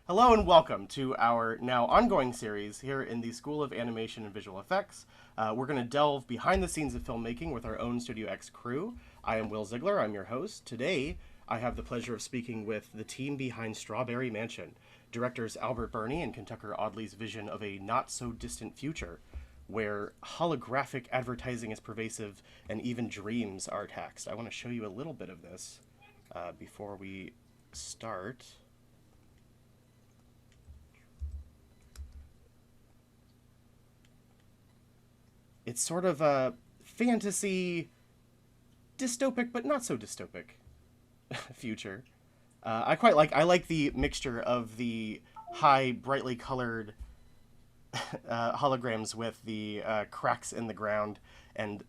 Hello and welcome to our now ongoing series here in the School of Animation and Visual Effects. We're going to delve behind the scenes of filmmaking with our own Studio X crew. I am Will Ziegler, I'm your host. Today, I have the pleasure of speaking with the team behind Strawberry Mansion, directors Albert BIRNEY and KENTUCKER AUDLEY's vision of a not-so-distant future, where holographic advertising is pervasive and even dreams are taxed. I want to show you a little bit of this before we start. It's sort of a fantasy, dystopic but not so dystopic future. I like the mixture of the high, brightly colored holograms with the cracks in the ground, and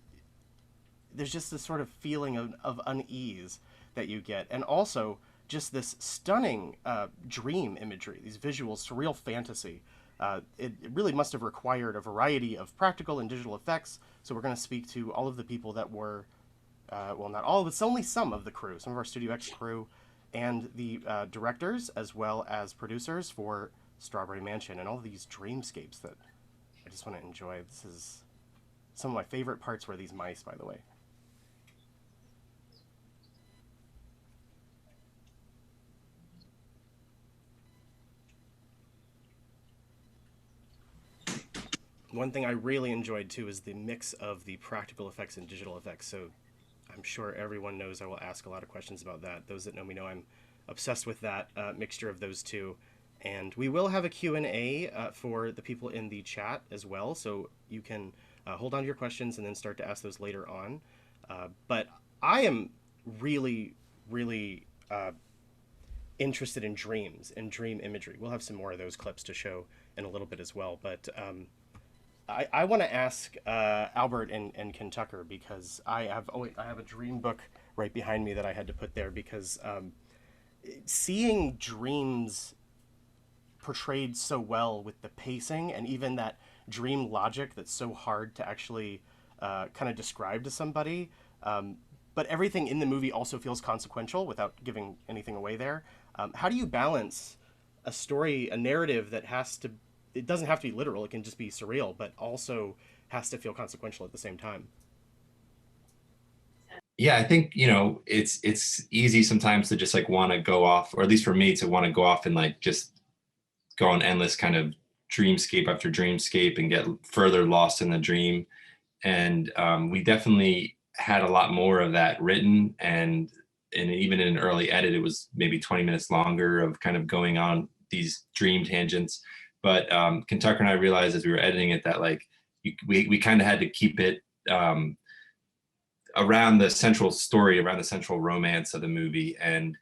there's just this sort of feeling of unease that you get, and also just this stunning dream imagery, these visuals, surreal fantasy. It really must have required a variety of practical and digital effects. So we're going to speak to all of the people that were, well, not all of it's only some of the crew, some of our Studio X crew, and the directors as well as producers for Strawberry Mansion and all of these dreamscapes that I just want to enjoy. This is some of my favorite parts were these mice, by the way. One thing I really enjoyed too is the mix of the practical effects and digital effects. So I'm sure everyone knows I will ask a lot of questions about that. Those that know me know I'm obsessed with that mixture of those two. And we will have a Q&A for the people in the chat as well. So you can hold on to your questions and then start to ask those later on. But I am really, really interested in dreams and dream imagery. We'll have some more of those clips to show in a little bit as well. But I want to ask Albert and KENTUCKER because I have a dream book right behind me that I had to put there because seeing dreams portrayed so well with the pacing and even that dream logic that's so hard to actually kind of describe to somebody. But everything in the movie also feels consequential without giving anything away there. How do you balance a story, a narrative that has to, it doesn't have to be literal, it can just be surreal, but also has to feel consequential at the same time? Yeah, I think, it's easy sometimes to just like want to go off, or at least for me to want to go off and like just go on endless kind of dreamscape after dreamscape and get further lost in the dream. And we definitely had a lot more of that written, and even in an early edit, it was maybe 20 minutes longer of kind of going on these dream tangents. But KENTUCKER and I realized as we were editing it that like we kind of had to keep it around the central story, around the central romance of the movie, and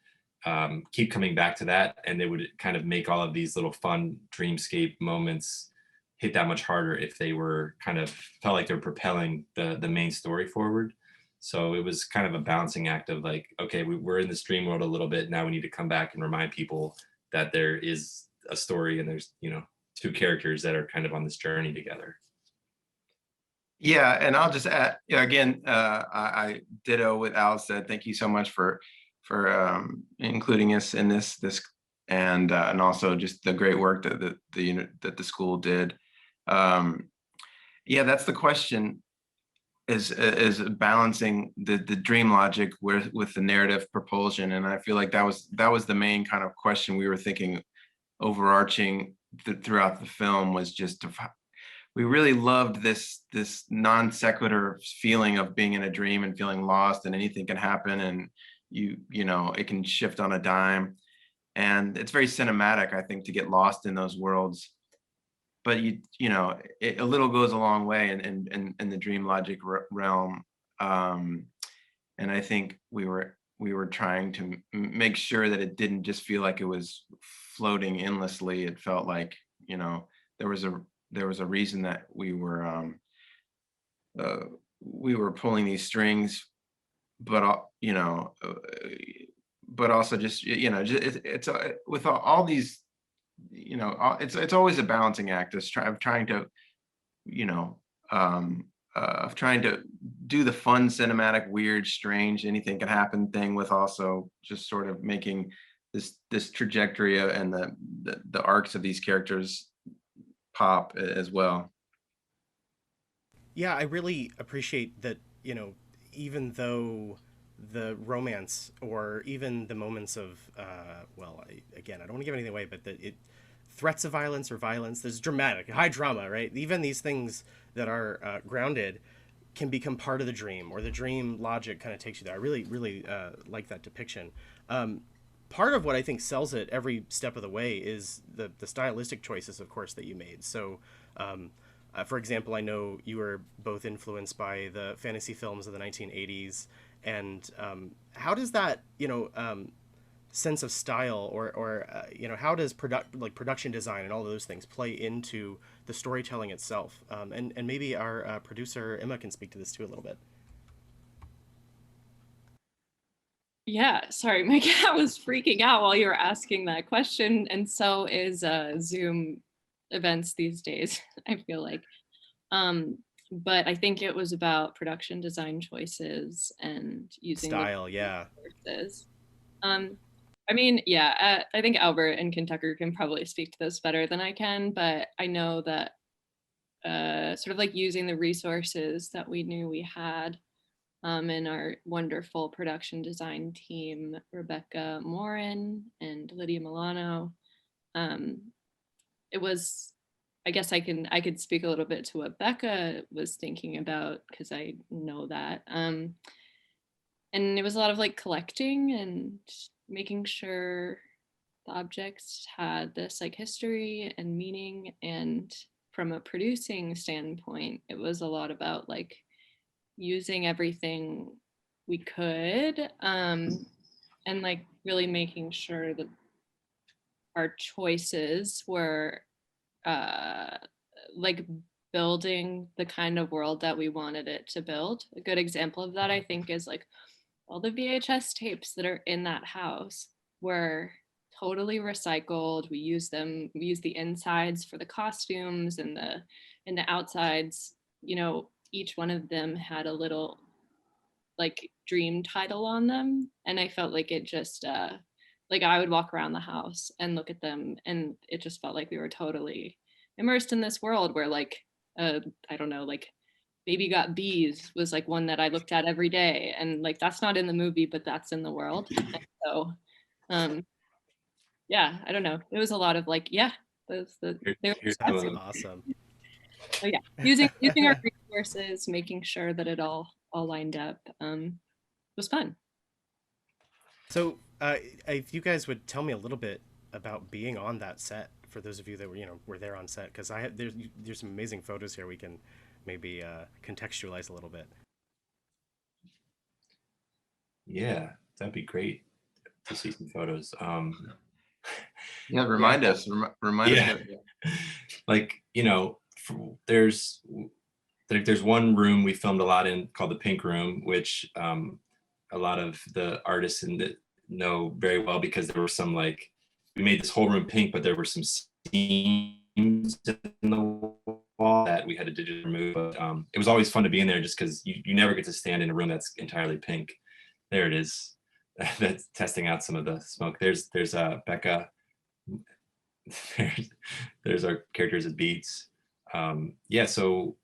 keep coming back to that. And it would kind of make all of these little fun dreamscape moments hit that much harder if they were kind of felt like they're propelling the main story forward. So it was kind of a balancing act of like, okay, we're in this dream world a little bit. Now we need to come back and remind people that there is a story and there's, two characters that are kind of on this journey together. Yeah, and I'll just add, again, I ditto what Al said. Thank you so much for including us in this, and also just the great work that the unit that the school did. Yeah, that's the question: is balancing the dream logic with the narrative propulsion, and I feel like that was the main kind of question we were thinking, overarching throughout the film, was just to we really loved this non sequitur feeling of being in a dream and feeling lost, and anything can happen, and it can shift on a dime, and it's very cinematic, I think, to get lost in those worlds. But a little goes a long way in the dream logic realm, and I think we were trying to make sure that it didn't just feel like it was floating endlessly. It felt like there was a reason that we were pulling these strings, but but also just it's with all these, it's always a balancing act of trying to you know of trying to do the fun cinematic, weird, strange, anything can happen thing, with also just sort of making this trajectory and the arcs of these characters pop as well. Yeah, I really appreciate that, you know, even though the romance or even the moments of, again, I don't want to give anything away, but that it threats of violence or violence, there's dramatic, high drama, right? Even these things that are grounded can become part of the dream, or the dream logic kind of takes you there. I really, really like that depiction. Part of what I think sells it every step of the way is the stylistic choices, of course, that you made. So, for example, I know you were both influenced by the fantasy films of the 1980s, and how does that, sense of style, or how does production design and all of those things play into the storytelling itself? And maybe our producer Emma can speak to this too a little bit. Yeah, sorry, my cat was freaking out while you were asking that question, and so is Zoom events these days, I feel like. But I think it was about production design choices and using style, yeah. Resources. I mean, yeah, I think Albert and KENTUCKER can probably speak to this better than I can, but I know that sort of like using the resources that we knew we had in our wonderful production design team, Rebecca Morin and Lydia Milano. It was, I guess I could speak a little bit to what Becca was thinking about, because I know that. And it was a lot of like collecting and making sure the objects had this like history and meaning. And from a producing standpoint, it was a lot about like using everything we could, and like really making sure that our choices were like building the kind of world that we wanted it to build. A good example of that, I think, is like all the VHS tapes that are in that house were totally recycled. We used them, we used the insides for the costumes, and the outsides, each one of them had a little like dream title on them. And I felt like it just like I would walk around the house and look at them, and it just felt like we were totally immersed in this world where like I don't know, like Baby Got Bees was like one that I looked at every day, and like that's not in the movie, but that's in the world. And so yeah, I don't know, it was a lot of like, yeah, that's awesome. So yeah, using our resources, making sure that it all lined up, was fun. So if you guys would tell me a little bit about being on that set, for those of you that were there on set, because there's some amazing photos here we can maybe contextualize a little bit. Yeah, that'd be great to see some photos. Yeah, remind us. Like, there's one room we filmed a lot in called the Pink Room, which a lot of the artists know very well, because there were some, like, we made this whole room pink, but there were some seams in the wall that we had to digitally remove. But it was always fun to be in there, just because you never get to stand in a room that's entirely pink. There it is. That's testing out some of the smoke. There's Becca. There's our characters at Beats. Yeah, so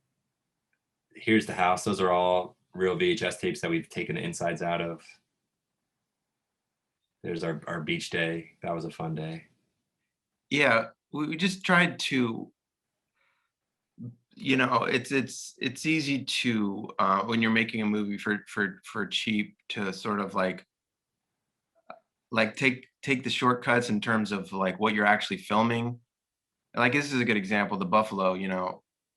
here's the house. Those are all real VHS tapes that we've taken the insides out of. There's our beach day. That was a fun day. Yeah, we just tried to, it's easy to when you're making a movie for cheap, to sort of like take the shortcuts in terms of like what you're actually filming. Like, this is a good example, the buffalo.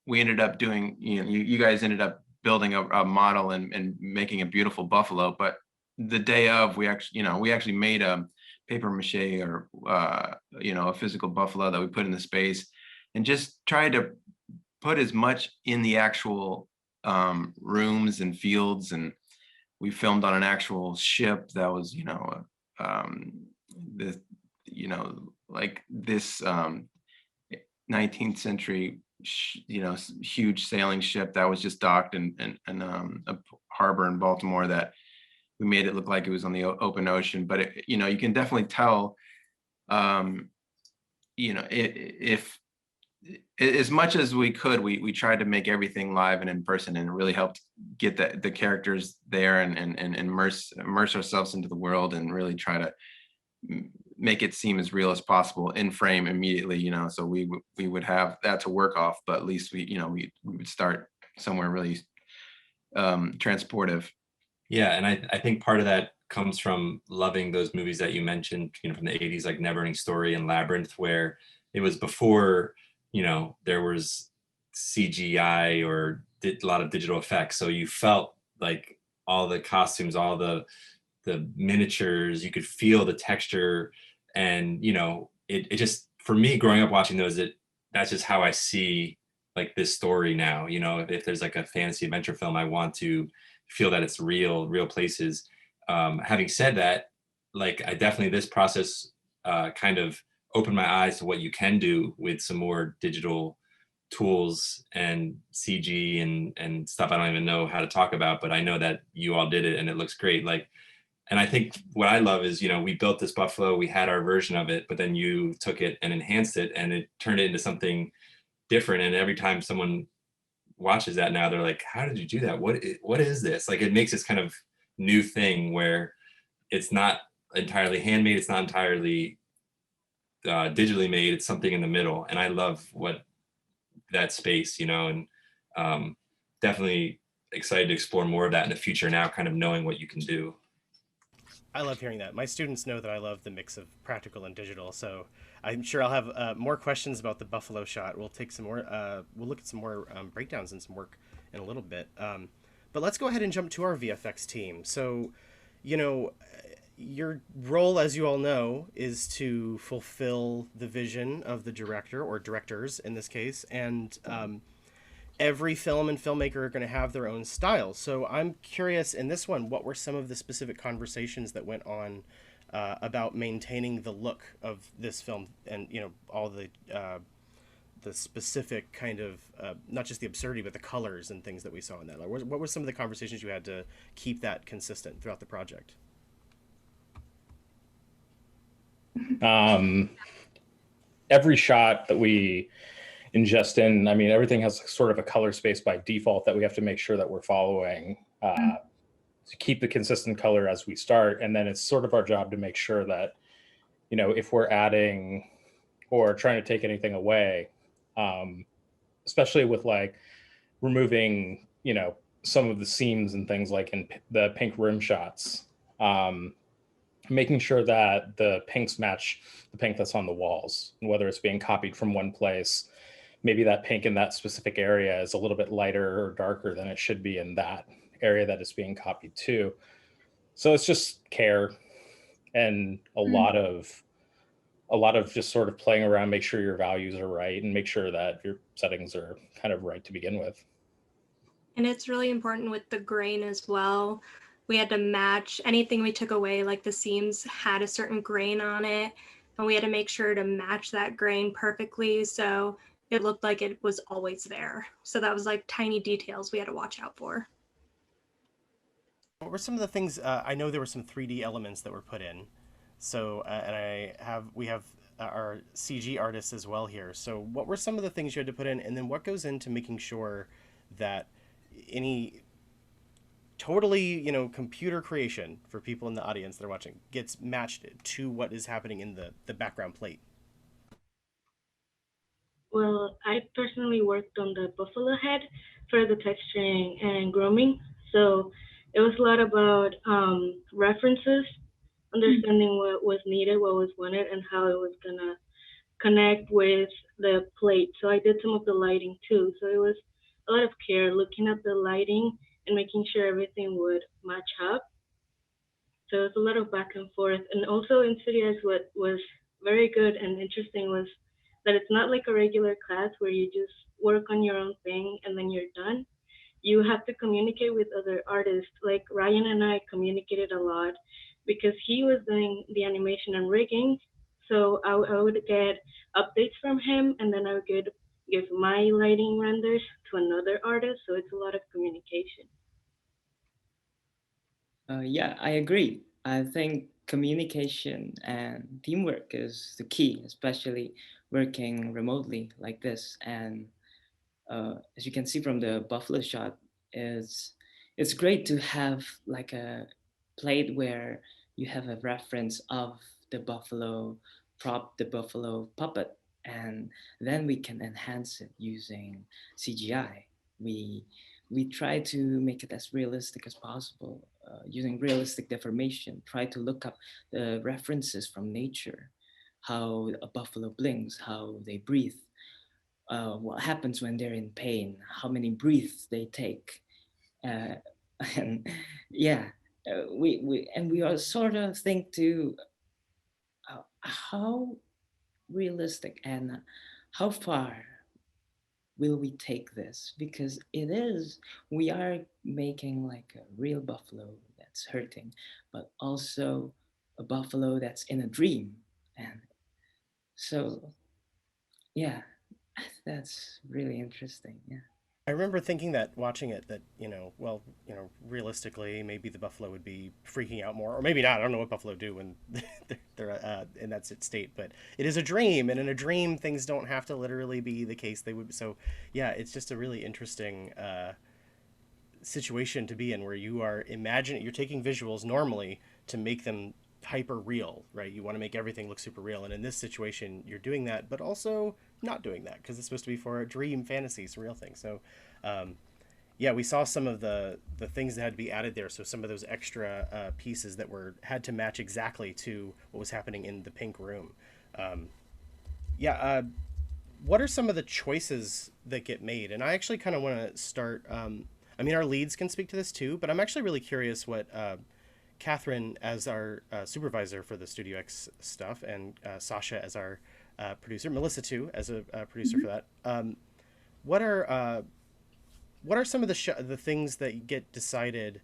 We ended up doing, you guys ended up building a model and making a beautiful buffalo, but the day of, we actually made a paper mache, or a physical buffalo that we put in the space, and just tried to put as much in the actual rooms and fields. And we filmed on an actual ship that was, like this 19th century, huge sailing ship that was just docked in a harbor in Baltimore, that we made it look like it was on the open ocean. But you can definitely tell You know, if as much as we could, we tried to make everything live and in person, and it really helped get the characters there and immerse ourselves into the world and really try to make it seem as real as possible in frame immediately, you know. So we would have that to work off, but at least we would start somewhere really transportive. Yeah, and I think part of that comes from loving those movies that you mentioned, you know, from the 80s, like Neverending Story and Labyrinth, where it was before, you know, there was CGI or did a lot of digital effects. So you felt like all the costumes, all the miniatures, you could feel the texture. And, you know, it just, for me growing up watching those, that's just how I see like this story now. You know, if there's like a fantasy adventure film, I want to feel that it's real places. Having said that, like I definitely, this process kind of opened my eyes to what you can do with some more digital tools and CG and stuff I don't even know how to talk about, but I know that you all did it and it looks great. Like, and I think what I love is, you know, we built this buffalo, we had our version of it, but then you took it and enhanced it and it turned it into something different. And every time someone watches that now, they're like, how did you do that? What is this? Like, it makes this kind of new thing where it's not entirely handmade, it's not entirely digitally made, it's something in the middle. And I love what that space, you know, and definitely excited to explore more of that in the future now, kind of knowing what you can do. I love hearing that. My students know that I love the mix of practical and digital, so I'm sure I'll have more questions about the buffalo shot. We'll take some more. We'll look at some more breakdowns and some work in a little bit. But let's go ahead and jump to our VFX team. So, you know, your role, as you all know, is to fulfill the vision of the director or directors in this case, and every film and filmmaker are going to have their own style. So I'm curious in this one, what were some of the specific conversations that went on about maintaining the look of this film, and you know, all the specific kind of not just the absurdity, but the colors and things that we saw in that. Like, what were some of the conversations you had to keep that consistent throughout the project? Every shot that we ingest in, I mean, everything has sort of a color space by default that we have to make sure that we're following to keep the consistent color as we start. And then it's sort of our job to make sure that, you know, if we're adding or trying to take anything away, especially with like removing, you know, some of the seams and things like in the pink rim shots, making sure that the pinks match the pink that's on the walls, and whether it's being copied from one place, maybe that pink in that specific area is a little bit lighter or darker than it should be in that area that is being copied to. So it's just care and a lot of just sort of playing around, make sure your values are right and make sure that your settings are kind of right to begin with. And it's really important with the grain as well. We had to match anything we took away, like the seams had a certain grain on it, and we had to make sure to match that grain perfectly so it looked like it was always there. So that was like tiny details we had to watch out for. What were some of the things? I know there were some 3D elements that were put in. So, and we have our CG artists as well here. So what were some of the things you had to put in, and then what goes into making sure that any totally, you know, computer creation for people in the audience that are watching gets matched to what is happening in the background plate? Well, I personally worked on the buffalo head for the texturing and grooming. So it was a lot about references, understanding what was needed, what was wanted, and how it was gonna connect with the plate. So I did some of the lighting too. So it was a lot of care looking at the lighting and making sure everything would match up. So it's a lot of back and forth. And also in studios, what was very good and interesting was that it's not like a regular class where you just work on your own thing and then you're done. You have to communicate with other artists. Like Ryan and I communicated a lot because he was doing the animation and rigging. So I would get updates from him, and then I would give my lighting renders to another artist. So it's a lot of communication. Yeah, I agree. I think communication and teamwork is the key, especially working remotely like this. And as you can see from the buffalo shot, it's great to have like a plate where you have a reference of the buffalo prop, the buffalo puppet, and then we can enhance it using CGI. We try to make it as realistic as possible, using realistic deformation. Try to look up the references from nature, how a buffalo blinks, how they breathe, what happens when they're in pain, how many breaths they take, uh, and yeah, we are sort of think to how realistic and how far will we take this, because it is, we are making like a real buffalo that's hurting, but also a buffalo that's in a dream. And so yeah, that's really interesting. Yeah. I remember thinking that watching it that, well, realistically, maybe the buffalo would be freaking out more, or maybe not. I don't know what buffalo do when they're in that state, but it is a dream, and in a dream, things don't have to literally be the case they would. So, yeah, it's just a really interesting situation to be in, where you are you're taking visuals normally to make them hyper real, right? You want to make everything look super real, and in this situation, you're doing that, but also not doing that because it's supposed to be for a dream fantasy, surreal thing. So yeah, we saw some of the things that had to be added there. So some of those extra pieces that had to match exactly to what was happening in the pink room. What are some of the choices that get made? And I actually kind of want to start, I mean, our leads can speak to this too, but I'm actually really curious what Catherine, as our supervisor for the Studio X stuff, and Sasha as our producer, Melissa too as a producer for that. What are some of the things that get decided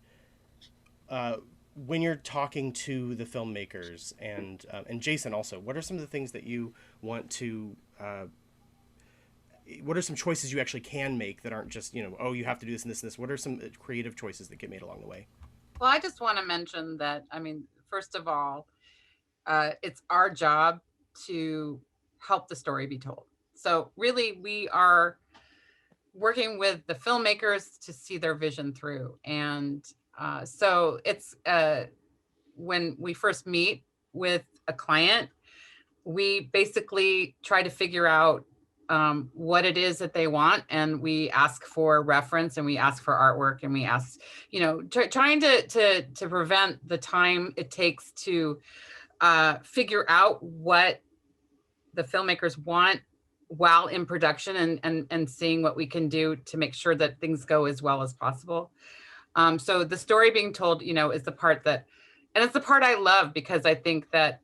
when you're talking to the filmmakers, and Jason also? What are some of the things that you want to? What are some choices you actually can make that aren't just oh, you have to do this and this and this? What are some creative choices that get made along the way? Well, I just want to mention that, I mean, first of all, it's our job to help the story be told. So really, we are working with the filmmakers to see their vision through. And so it's when we first meet with a client, we basically try to figure out what it is that they want, and we ask for reference, and we ask for artwork, and we ask, trying to prevent the time it takes to figure out what the filmmakers want while in production, and seeing what we can do to make sure that things go as well as possible. So the story being told, is the part that, and it's the part I love, because I think that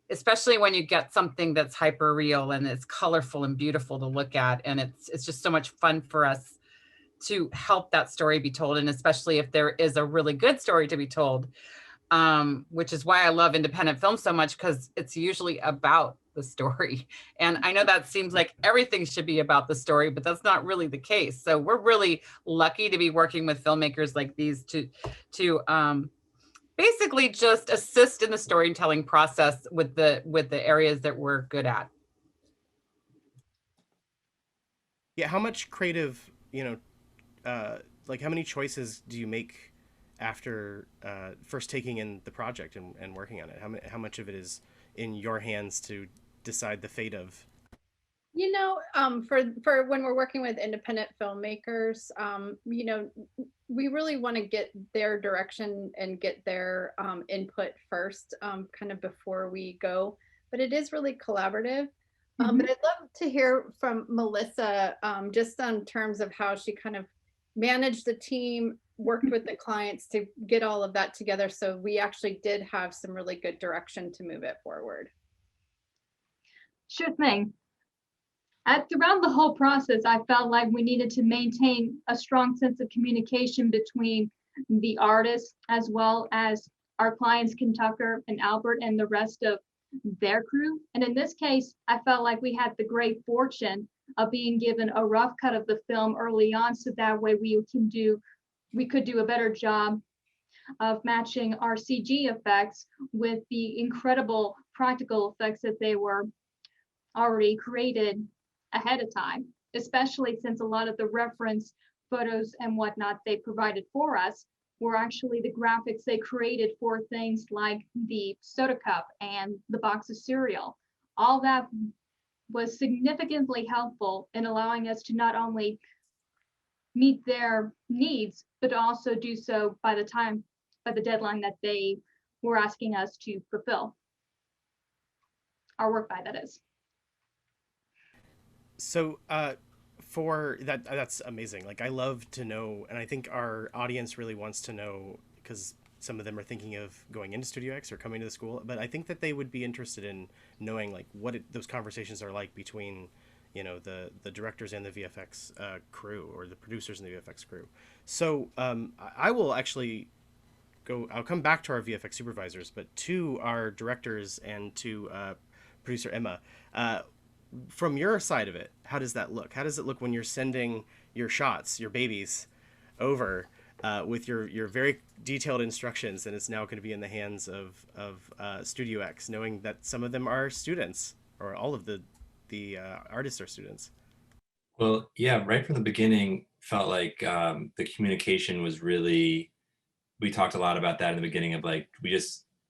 especially when you get something that's hyper real and it's colorful and beautiful to look at, and it's just so much fun for us to help that story be told, and especially if there is a really good story to be told, which is why I love independent film so much, because it's usually about the story. And I know that seems like everything should be about the story, but that's not really the case. So we're really lucky to be working with filmmakers like these to basically just assist in the storytelling process with the areas that we're good at. Yeah, how much creative, like how many choices do you make after first taking in the project and working on it? How much of it is in your hands to decide the fate of? For when we're working with independent filmmakers, we really want to get their direction and get their input first, kind of before we go. But it is really collaborative. But I'd love to hear from Melissa, just on terms of how she kind of managed the team, worked with the clients to get all of that together. So we actually did have some really good direction to move it forward. Sure thing. Throughout the whole process, I felt like we needed to maintain a strong sense of communication between the artists as well as our clients, KENTUCKER and Albert, and the rest of their crew. And in this case, I felt like we had the great fortune of being given a rough cut of the film early on, so that way we could do a better job of matching our CG effects with the incredible practical effects that they were already created ahead of time, especially since a lot of the reference photos and whatnot they provided for us were actually the graphics they created for things like the soda cup and the box of cereal. All that was significantly helpful in allowing us to not only meet their needs, but also do so by the deadline that they were asking us to fulfill our work by, that is. So for that, that's amazing. Like, I love to know, and I think our audience really wants to know, because some of them are thinking of going into Studio X or coming to the school, but I think that they would be interested in knowing like what those conversations are like between, you know, the directors and the VFX crew, or the producers and the VFX crew. So I will actually I'll come back to our VFX supervisors, but to our directors and to producer Emma, from your side of it, how does that look? How does it look when you're sending your shots, your babies, over with your very detailed instructions, and it's now going to be in the hands of Studio X, knowing that some of them are students, or all of the artists are students? Well, yeah, right from the beginning, felt like the communication was really, we talked a lot about that in the beginning of like,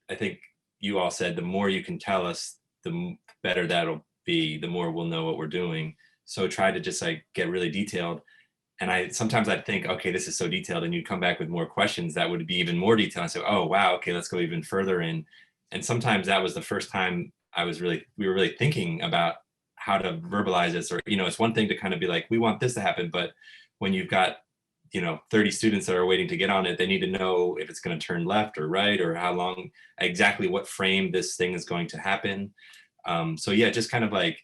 I think you all said, the more you can tell us, the better that'll be, the more we'll know what we're doing. So try to just like get really detailed. And sometimes I'd think, okay, this is so detailed, and you'd come back with more questions that would be even more detailed. I say, oh, wow, okay, let's go even further in. And sometimes that was the first time we were really thinking about how to verbalize this, or, you know, it's one thing to kind of be like, we want this to happen, but when you've got, you know, 30 students that are waiting to get on it, they need to know if it's going to turn left or right, or how long, exactly what frame this thing is going to happen. So yeah, just kind of like,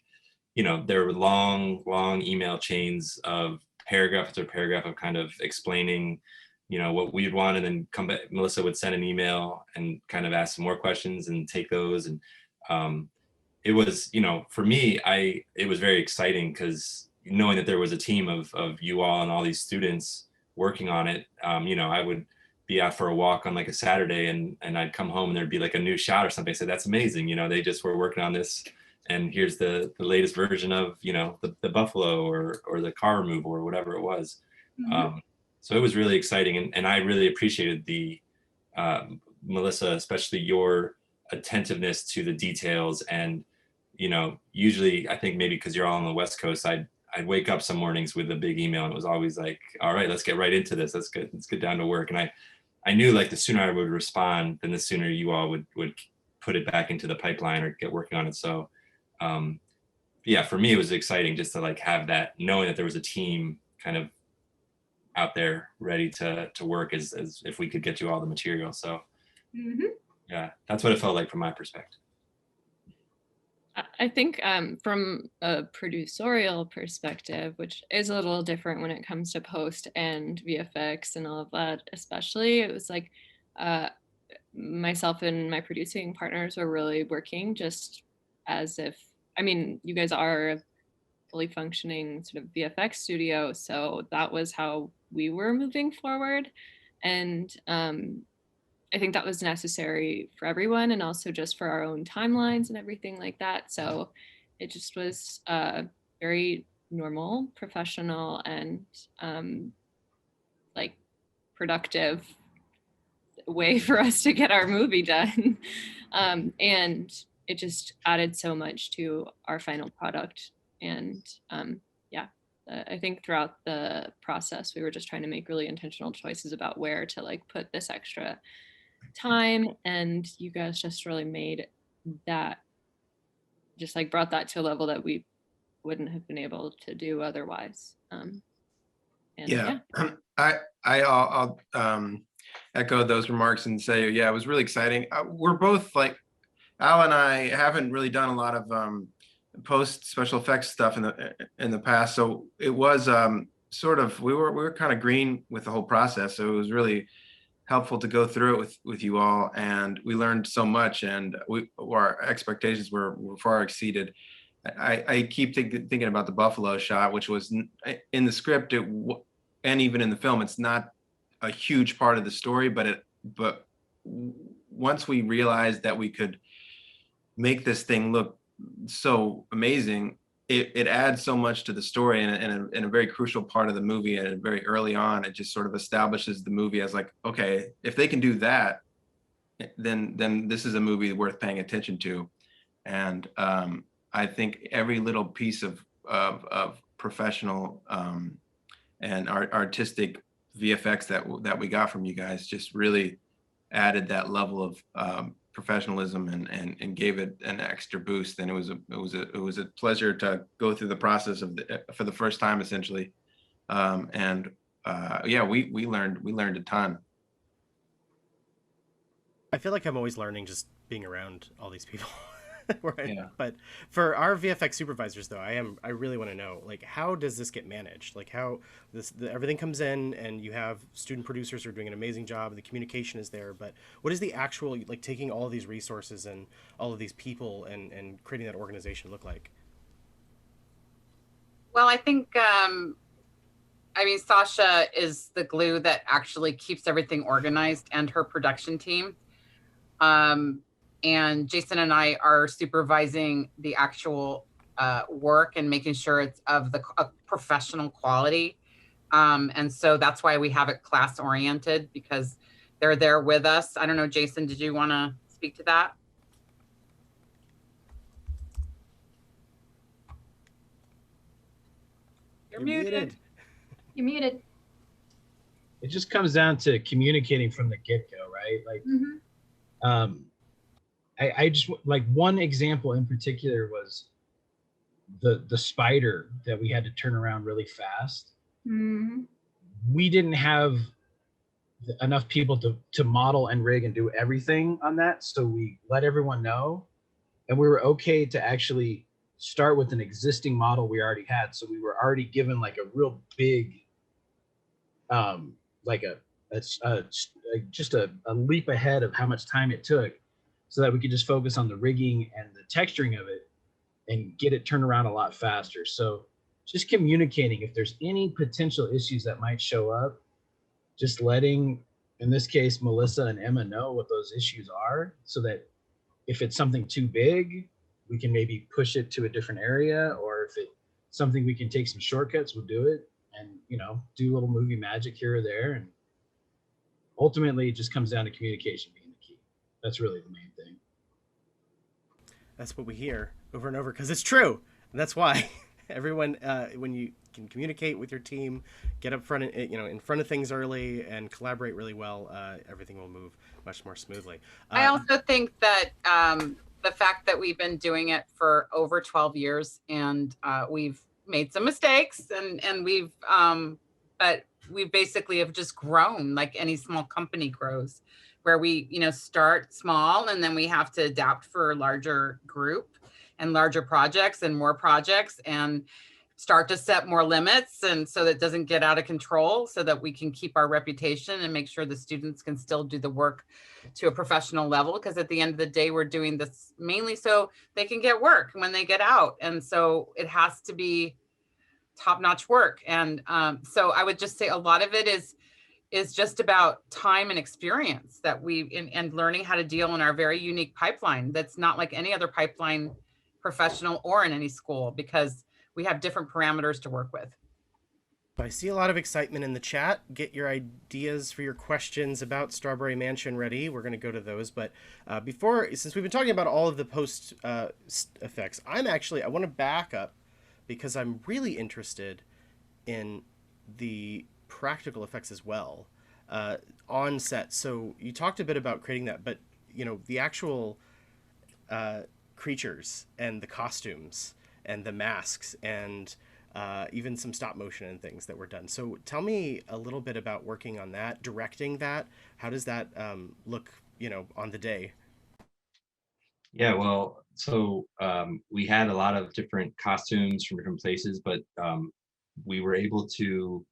you know, there were long email chains of paragraph after paragraph of kind of explaining, you know, what we'd want, and then come back, Melissa would send an email and kind of ask some more questions and take those. And it was, you know, for me, it was very exciting, because knowing that there was a team of you all and all these students working on it, you know, I would be out for a walk on like a Saturday, and I'd come home and there'd be like a new shot or something. I said, that's amazing. You know, they just were working on this, and here's the latest version of, you know, the buffalo or the car removal or whatever it was. Mm-hmm. So it was really exciting. And I really appreciated the, Melissa, especially your attentiveness to the details. And, you know, usually I think maybe because you're all on the West Coast, I'd wake up some mornings with a big email, and it was always like, all right, let's get right into this. Let's get down to work. And I knew like the sooner I would respond, then the sooner you all would put it back into the pipeline or get working on it. So yeah, for me, it was exciting just to like have that, knowing that there was a team kind of out there ready to work as if we could get you all the material. So yeah, that's what it felt like from my perspective. I think from a producerial perspective, which is a little different when it comes to post and VFX and all of that, especially, it was like myself and my producing partners were really working just as if, I mean, you guys are a fully functioning sort of VFX studio, so that was how we were moving forward. And I think that was necessary for everyone, and also just for our own timelines and everything like that. So it just was very normal, professional, and like productive way for us to get our movie done. And it just added so much to our final product. And yeah, I think throughout the process, we were just trying to make really intentional choices about where to like put this extra time, and you guys just really made that, just like brought that to a level that we wouldn't have been able to do otherwise. And yeah. I'll echo those remarks and say, yeah, it was really exciting. We're both like, Al and I haven't really done a lot of post special effects stuff in the past, so it was sort of, we were kind of green with the whole process, so it was really helpful to go through it with you all, and we learned so much, and our expectations were far exceeded. I keep thinking about the buffalo shot, which was in the script, and even in the film, it's not a huge part of the story, but once we realized that we could make this thing look so amazing, it adds so much to the story, and a very crucial part of the movie. And very early on, it just sort of establishes the movie as like, okay, if they can do that, then this is a movie worth paying attention to. And I think every little piece of professional and artistic VFX that we got from you guys just really added that level of professionalism and gave it an extra boost. And it was a pleasure to go through the process for the first time, essentially. Yeah, we learned a ton. I feel like I'm always learning just being around all these people. Yeah. But for our VFX supervisors, though, I really want to know, like, how does this get managed? Like, how everything comes in, and you have student producers who are doing an amazing job, the communication is there, but what is the actual, like, taking all of these resources and all of these people and creating that organization look like? Well, I think, I mean, Sasha is the glue that actually keeps everything organized, and her production team. And Jason and I are supervising the actual work and making sure it's of the professional quality. And so that's why we have it class oriented, because they're there with us. I don't know, Jason, did you want to speak to that? You're muted. You're muted. It just comes down to communicating from the get-go, right? Like, I just, like, one example in particular was the spider that we had to turn around really fast. We didn't have enough people to model and rig and do everything on that, so we let everyone know, and we were okay to actually start with an existing model we already had. So we were already given like a real big, like just a leap ahead of how much time it took, so that we could just focus on the rigging and the texturing of it and get it turned around a lot faster. So just communicating if there's any potential issues that might show up, just letting, in this case, Melissa and Emma know what those issues are, so that if it's something too big, we can maybe push it to a different area, or if it's something we can take some shortcuts, we'll do it, and, you know, do a little movie magic here or there. And ultimately, it just comes down to communication being the key. That's really the main thing. That's what we hear over and over, because it's true. And that's why everyone, when you can communicate with your team, get up front, in front of things early, and collaborate really well, everything will move much more smoothly. I also think that the fact that we've been doing it for over 12 years, and we've made some mistakes, and we've, but we basically have just grown like any small company grows, where we, start small, and then we have to adapt for a larger group and larger projects and more projects, and start to set more limits, and so that it doesn't get out of control, so that we can keep our reputation and make sure the students can still do the work to a professional level. Because at the end of the day, we're doing this mainly so they can get work when they get out. And so it has to be top-notch work. And so I would just say a lot of it is just about time and experience that and learning how to deal in our very unique pipeline. That's not like any other pipeline, professional or in any school, because we have different parameters to work with. I see a lot of excitement in the chat. Get your ideas for your questions about Strawberry Mansion ready. We're going to go to those. But since we've been talking about all of the post effects, I want to back up, because I'm really interested in the practical effects as well on set. So you talked a bit about creating that, but the actual creatures and the costumes and the masks and even some stop motion and things that were done. So tell me a little bit about working on that, directing that. How does that look, on the day? Yeah, well, so we had a lot of different costumes from different places, but we were able to,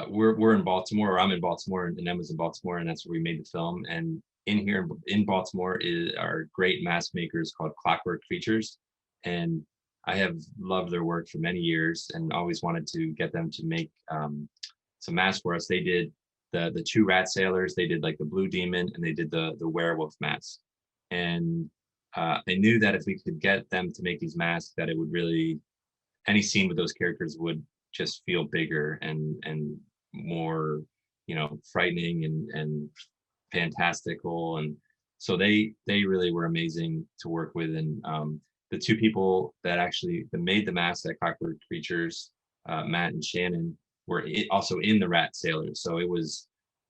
we're in Baltimore, or I'm in Baltimore, and Emma's in Baltimore, and that's where we made the film. And in here in Baltimore are great mask makers called Clockwork Creatures. And I have loved their work for many years and always wanted to get them to make some masks for us. They did the two rat sailors, they did like the blue demon and they did the werewolf mask. And I knew that if we could get them to make these masks, that it would really, any scene with those characters would just feel bigger and more, you know, frightening and fantastical. And so they really were amazing to work with. And the two people that actually that made the masks at Clockwork Creatures, Matt and Shannon, were also in the rat sailors. So it was,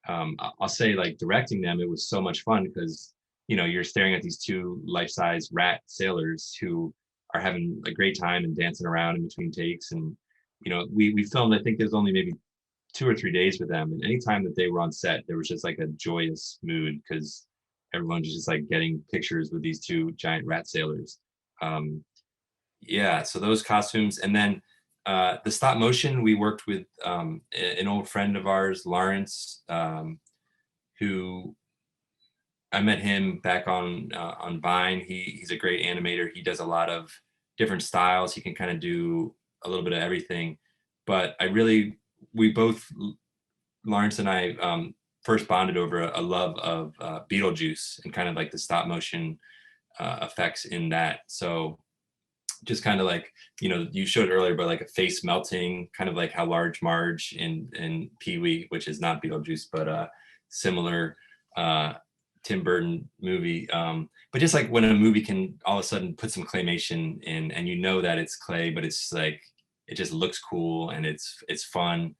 I'll say, like, directing them, it was so much fun because, you know, you're staring at these two life-size rat sailors who are having a great time and dancing around in between takes. And, you know, we filmed, I think there's only maybe 2 or 3 days with them. And anytime that they were on set, there was just like a joyous mood because everyone was just like getting pictures with these two giant rat sailors. Yeah, so those costumes. And then the stop motion, we worked with an old friend of ours, Lawrence, who I met him back on Vine. He's a great animator. He does a lot of different styles. He can kind of do a little bit of everything. But we both, Lawrence and I, first bonded over a love of Beetlejuice and kind of like the stop motion effects in that. So just kind of like, you know, you showed earlier, but like a face melting, kind of like how Large Marge in Pee-wee, which is not Beetlejuice, but similar Tim Burton movie. But just like when a movie can all of a sudden put some claymation in, and you know that it's clay, but it's like, it just looks cool and it's fun.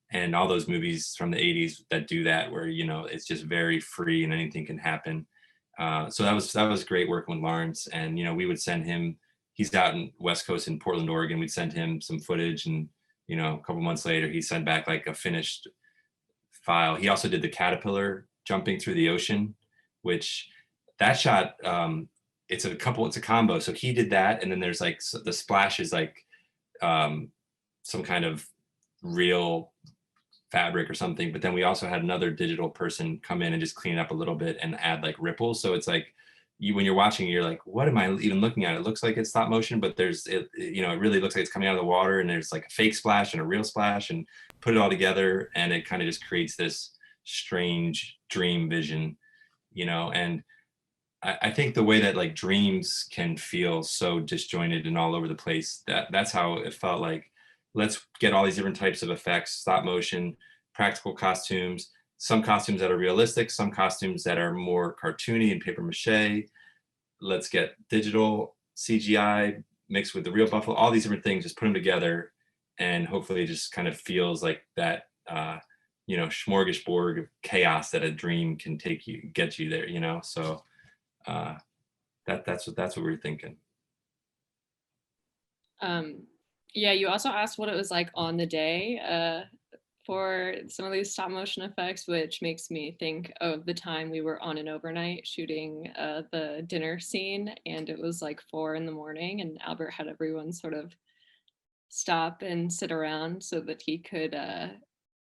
And all those movies from the 80s that do that, where, you know, it's just very free and anything can happen. So that was great working with Lawrence. And, you know, we would send him, he's out in West Coast in Portland, Oregon. We'd send him some footage, and, you know, a couple months later, he sent back like a finished file. He also did the caterpillar jumping through the ocean, which that shot, it's a combo. So he did that. And then there's like, the splash is like some kind of real fabric or something. But then we also had another digital person come in and just clean it up a little bit and add like ripples. So it's like, when you're watching, you're like, what am I even looking at? It looks like it's stop motion, but it really looks like it's coming out of the water, and there's like a fake splash and a real splash, and put it all together, and it kind of just creates this strange dream vision, you know. And I think the way that like dreams can feel so disjointed and all over the place, that's how it felt. Like, let's get all these different types of effects, stop motion, practical costumes, some costumes that are realistic, some costumes that are more cartoony and paper mache. Let's get digital CGI mixed with the real buffalo, all these different things, just put them together, and hopefully it just kind of feels like that, you know, smorgasbord of chaos that a dream can get you there, you know? So that's what we were thinking. Yeah, you also asked what it was like on the day for some of these stop motion effects, which makes me think of the time we were on an overnight shooting the dinner scene, and it was like 4 in the morning, and Albert had everyone sort of stop and sit around so that he could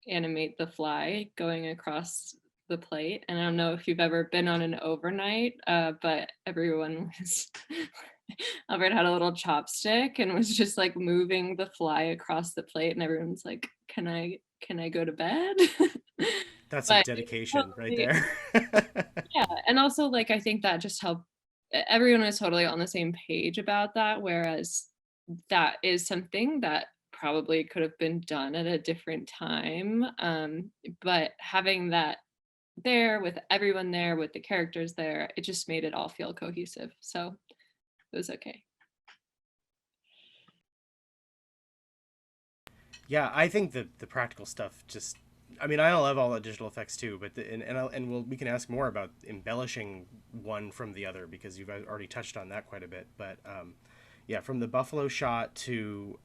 animate the fly going across the plate. And I don't know if you've ever been on an overnight, but everyone was Albert had a little chopstick and was just like moving the fly across the plate, and everyone's like, can I go to bed? That's some dedication right there. Yeah, and also like I think that just helped, everyone was totally on the same page about that, whereas that is something that probably could have been done at a different time, but having that there with everyone there, with the characters there, it just made it all feel cohesive, so it was okay. Yeah, I think the practical stuff just, I mean, I love all the digital effects too, but we can ask more about embellishing one from the other, because you've already touched on that quite a bit. But yeah, from the buffalo shot to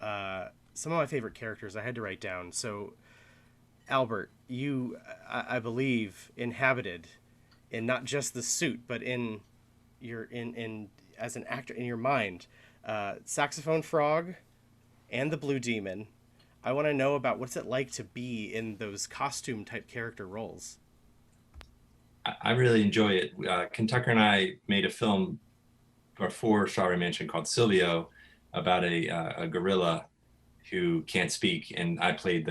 some of my favorite characters I had to write down. So Albert, you, I believe, inhabited in not just the suit, but in as an actor in your mind, Saxophone Frog and the Blue Demon. I want to know about what's it like to be in those costume type character roles. I really enjoy it. KENTUCKER and I made a film for Strawberry Mansion called Silvio, about a gorilla who can't speak, and I played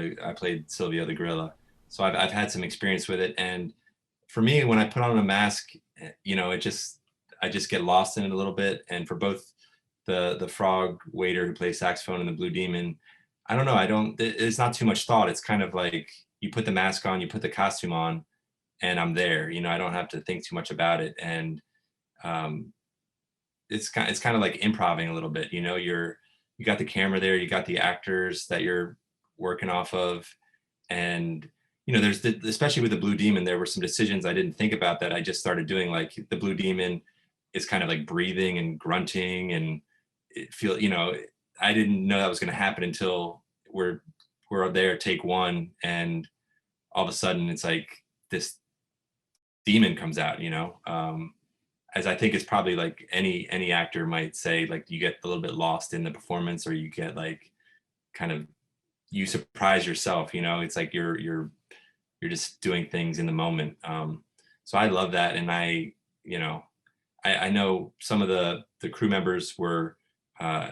Silvio the gorilla. So I've had some experience with it. And for me, when I put on a mask, you know, I just get lost in it a little bit. And for both the frog waiter who plays saxophone and the blue demon, I don't know, it's not too much thought. It's kind of like you put the mask on, you put the costume on, and I'm there. You know, I don't have to think too much about it. And it's kind of like improvising a little bit. You know, you got the camera there, you got the actors that you're working off of, and you know, especially with the blue demon, there were some decisions I didn't think about that I just started doing. Like the blue demon is kind of like breathing and grunting, and you know, I didn't know that was going to happen until we're there, take one, and all of a sudden it's like this demon comes out, you know. As I think it's probably like any actor might say, like you get a little bit lost in the performance, or you get like kind of, you surprise yourself, you know. It's like you're just doing things in the moment. So I love that. And I know some of the crew members were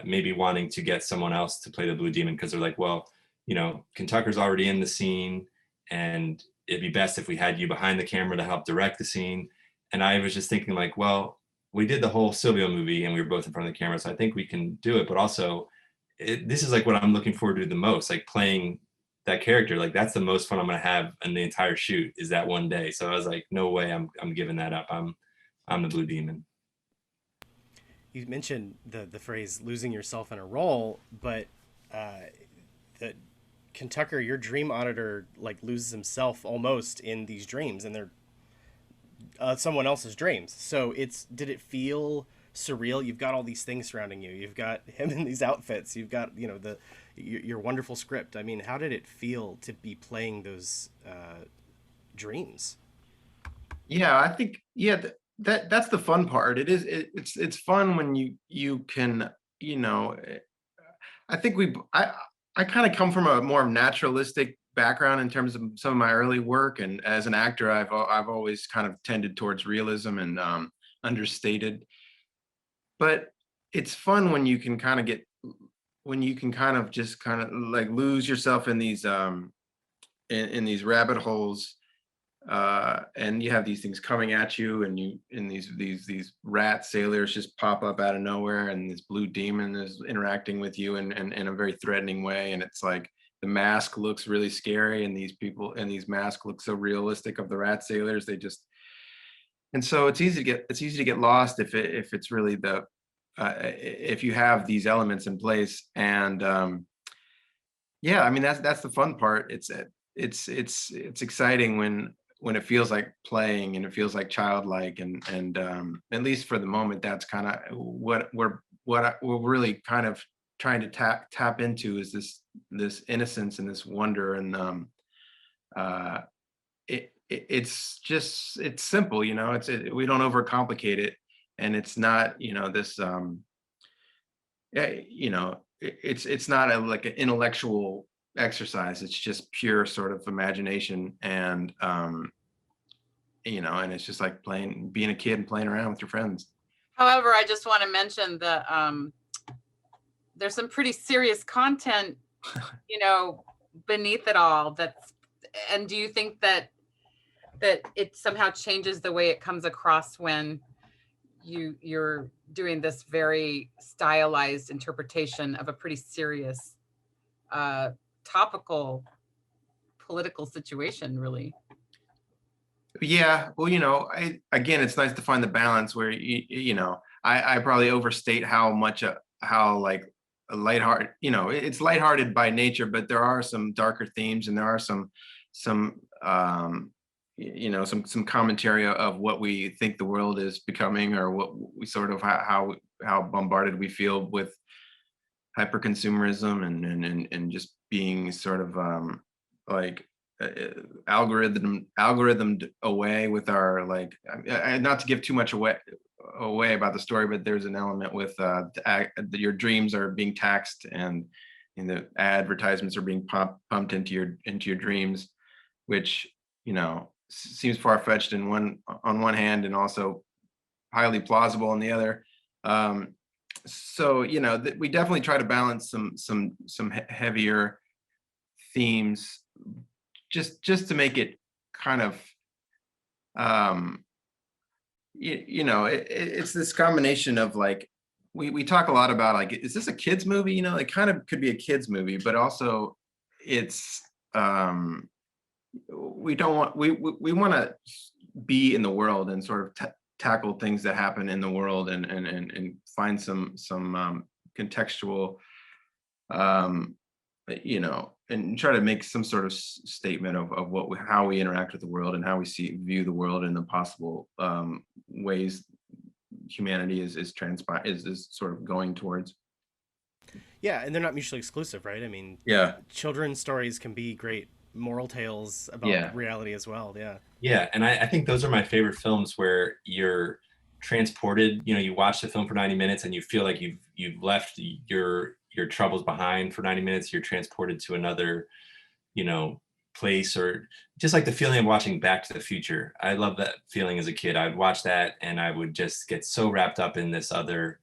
maybe wanting to get someone else to play the blue demon, because they're like, well, you know, KENTUCKER's already in the scene, and it'd be best if we had you behind the camera to help direct the scene. And I was just thinking like, well, we did the whole Silvio movie and we were both in front of the camera, so I think we can do it. But also, this is like what I'm looking forward to the most, like playing that character. Like that's the most fun I'm gonna have in the entire shoot, is that one day. So I was like, no way, I'm giving that up. I'm the blue demon. You mentioned the phrase losing yourself in a role, but the KENTUCKER, your dream auditor, like loses himself almost in these dreams, and they're someone else's dreams. So did it feel surreal? You've got all these things surrounding you. You've got him in these outfits. You've got, you know, your wonderful script. I mean, how did it feel to be playing those dreams? Yeah, I think, yeah, that's the fun part. It's fun when you can, you know, I think I kind of come from a more naturalistic background in terms of some of my early work, and as an actor, I've always kind of tended towards realism and understated. But it's fun when you can kind of just kind of like lose yourself in these rabbit holes, and you have these things coming at you, and these rat sailors just pop up out of nowhere, and this blue demon is interacting with you in a very threatening way, and it's like the mask looks really scary, and these people and these masks look so realistic of the rat sailors. And so it's easy to get lost if it's really if you have these elements in place. And yeah, I mean, that's the fun part. It's exciting when it feels like playing and it feels like childlike, and at least for the moment, that's kind of what we're really kind of trying to tap into, is this innocence and this wonder. And it's simple, you know. We don't overcomplicate it, and it's not, you know, this yeah, you know, it's not like an intellectual exercise. It's just pure sort of imagination, and you know, and it's just like being a kid and playing around with your friends. However, I just want to mention that there's some pretty serious content, you know, beneath it all. And do you think that it somehow changes the way it comes across when you're doing this very stylized interpretation of a pretty serious topical political situation, really? Yeah, well, you know, again, it's nice to find the balance where you know, I probably overstate how like a lighthearted, you know, it's lighthearted by nature, but there are some darker themes, and there are some you know, some commentary of what we think the world is becoming, or what we sort of how bombarded we feel with hyper consumerism, and just being sort of like algorithmed away with our, like, not to give too much away about the story, but there's an element with your dreams are being taxed, and the advertisements are being pumped into your dreams, which, you know, seems far-fetched on one hand, and also highly plausible on the other. So, you know, we definitely try to balance some heavier themes, just to make it kind of, it's this combination of like, we talk a lot about like, is this a kids movie? You know, it kind of could be a kids movie, but also it's, we want to be in the world and sort of tackle things that happen in the world and find some contextual, and try to make some sort of statement of how we interact with the world and how we view the world and the possible ways humanity is sort of going towards. Yeah, and they're not mutually exclusive, right? I mean, yeah, children's stories can be great moral tales about reality as well. Yeah, and I think those are my favorite films where you're transported. You watch the film for 90 minutes and you feel like you've left your troubles behind for 90 minutes. You're transported to another place, or just like the feeling of watching Back to the Future. I love that feeling as a kid. I'd watch that and I would just get so wrapped up in this other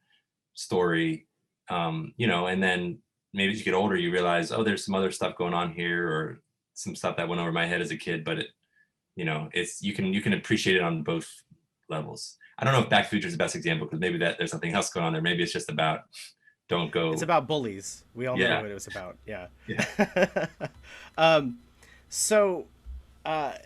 story, and then maybe as you get older you realize, oh, there's some other stuff going on here, or some stuff that went over my head as a kid, but it's you can appreciate it on both levels. I don't know if Back to the Future is the best example, because maybe there's something else going on there. Maybe it's just about it's about bullies. We all know what it was about. Yeah. So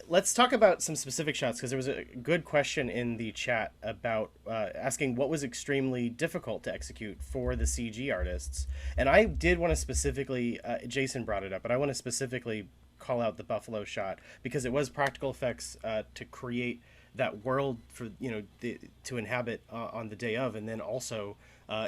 let's talk about some specific shots, because there was a good question in the chat about asking what was extremely difficult to execute for the CG artists. And I did want to specifically, Jason brought it up, but I want to specifically call out the buffalo shot, because it was practical effects to create that world for, to inhabit on the day of, and then also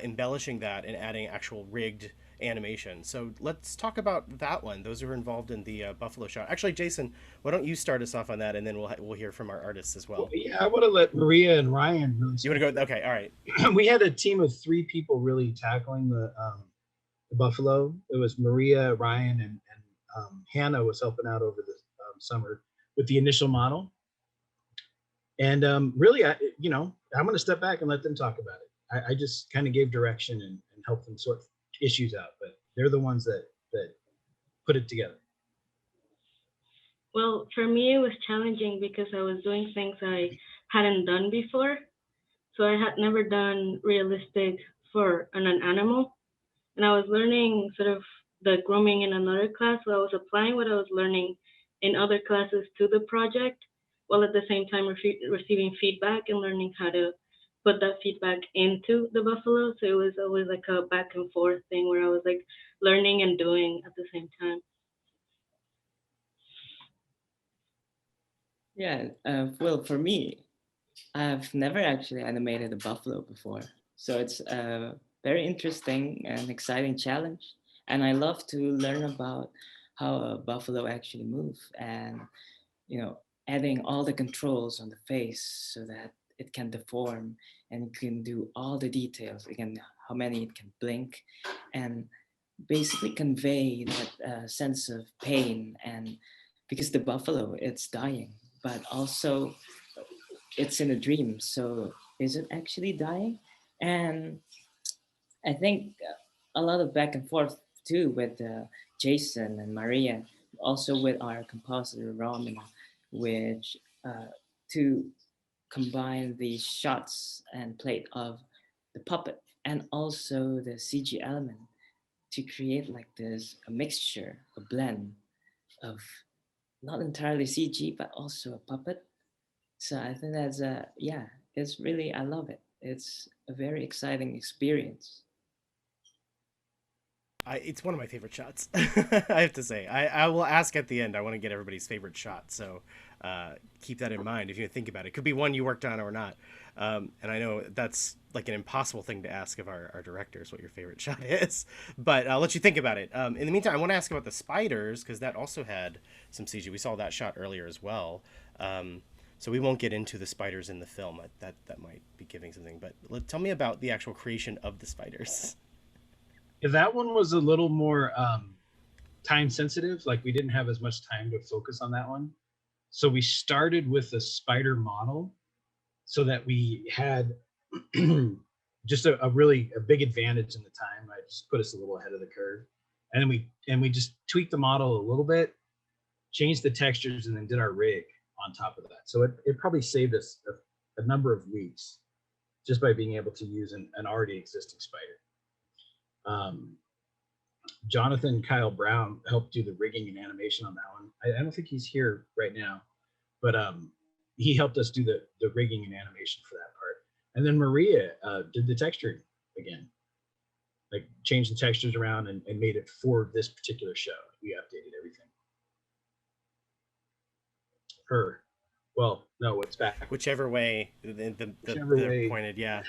embellishing that and adding actual rigged animation. So let's talk about that one. Those who are involved in the buffalo shot. Actually, Jason, why don't you start us off on that, and then we'll hear from our artists as well. Yeah, I want to let Maria and Ryan really. You want to go? Okay, all right. We had a team of 3 people really tackling the buffalo. It was Maria, Ryan, and Hannah was helping out over the summer with the initial model. And really, I'm going to step back and let them talk about it. I just kind of gave direction and helped them sort issues out, but they're the ones that put it together. Well, for me, it was challenging because I was doing things I hadn't done before. So I had never done realistic for an animal. And I was learning sort of the grooming in another class. So I was applying what I was learning in other classes to the project, while at the same time receiving feedback and learning how to put that feedback into the buffalo. So it was always like a back and forth thing where I was like learning and doing at the same time. Yeah, well, for me, I've never actually animated a buffalo before. So it's a very interesting and exciting challenge. And I love to learn about how a buffalo actually moves, and, adding all the controls on the face so that it can deform and can do all the details. Again, how many it can blink, and basically convey that sense of pain. And because the buffalo, it's dying, but also it's in a dream. So is it actually dying? And I think a lot of back and forth too with Jason and Maria, also with our compositor Romina, which to combine the shots and plate of the puppet and also the CG element to create like this, a mixture, a blend of not entirely CG, but also a puppet. So I think that's, it's really, I love it. It's a very exciting experience. It's one of my favorite shots. I have to say, I will ask at the end. I want to get everybody's favorite shot, so keep that in mind if you think about it. It could be one you worked on or not, and I know that's like an impossible thing to ask of our directors what your favorite shot is, but I'll let you think about it. In the meantime, I want to ask about the spiders, because that also had some CG. We saw that shot earlier as well, so we won't get into the spiders in the film. That might be giving something, but tell me about the actual creation of the spiders. Yeah, that one was a little more time sensitive. Like, we didn't have as much time to focus on that one. So we started with a spider model so that we had just a really big advantage in the time. I just put us a little ahead of the curve. And then we just tweaked the model a little bit. changed the textures, and then did our rig on top of that. So it probably saved us a number of weeks just by being able to use an already existing spider. Jonathan Kyle Brown helped do the rigging and animation on that one. I don't think he's here right now, but he helped us do the rigging and animation for that part. And then Maria did the texturing again, like changed the textures around and made it for this particular show. We updated everything. Her. Well, no, it's back. Whichever way Whichever way. pointed, yeah.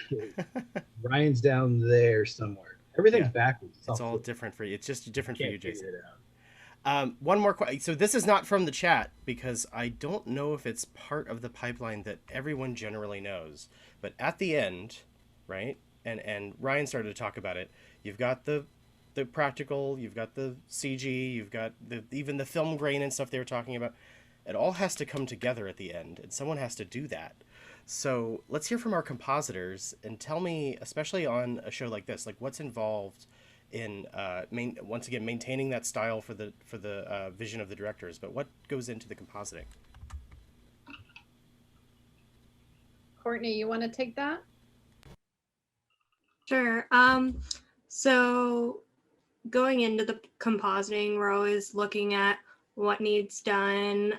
Ryan's down there somewhere. Everything's Yeah. backwards. It's all different for you. It's just different for you, Can't Jason. figure it out. One more question. So this is not from the chat because I don't know if it's part of the pipeline that everyone generally knows. But at the end, right? And Ryan started to talk about it. You've got the practical, you've got the CG, you've got even the film grain and stuff they were talking about. It all has to come together at the end, and someone has to do that. So let's hear from our compositors and tell me, especially on a show like this, like what's involved in once again maintaining that style for the vision of the directors, but what goes into the compositing? Courtney, you want to take that? Sure. So going into the compositing, we're always looking at what needs done.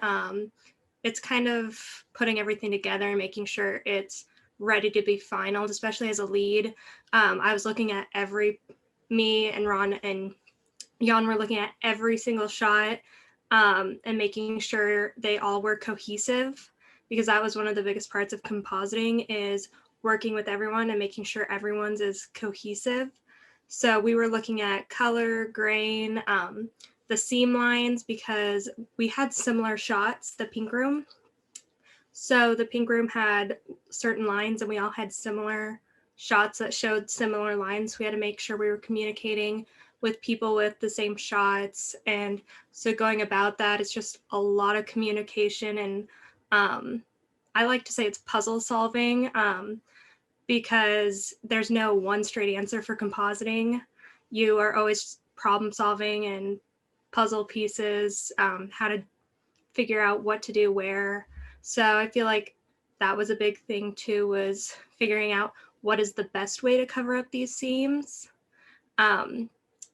It's kind of putting everything together and making sure it's ready to be finalized, especially as a lead. I was looking at me and Ron and Jan were looking at every single shot and making sure they all were cohesive, because that was one of the biggest parts of compositing, is working with everyone and making sure everyone's is cohesive. So we were looking at color, grain, the seam lines, because we had similar shots, the pink room. So the pink room had certain lines and we all had similar shots that showed similar lines. We had to make sure we were communicating with people with the same shots. And so going about that, it's just a lot of communication. And I like to say it's puzzle solving, because there's no one straight answer for compositing. You are always problem solving and puzzle pieces, how to figure out what to do where. So I feel like that was a big thing too, was figuring out what is the best way to cover up these seams. And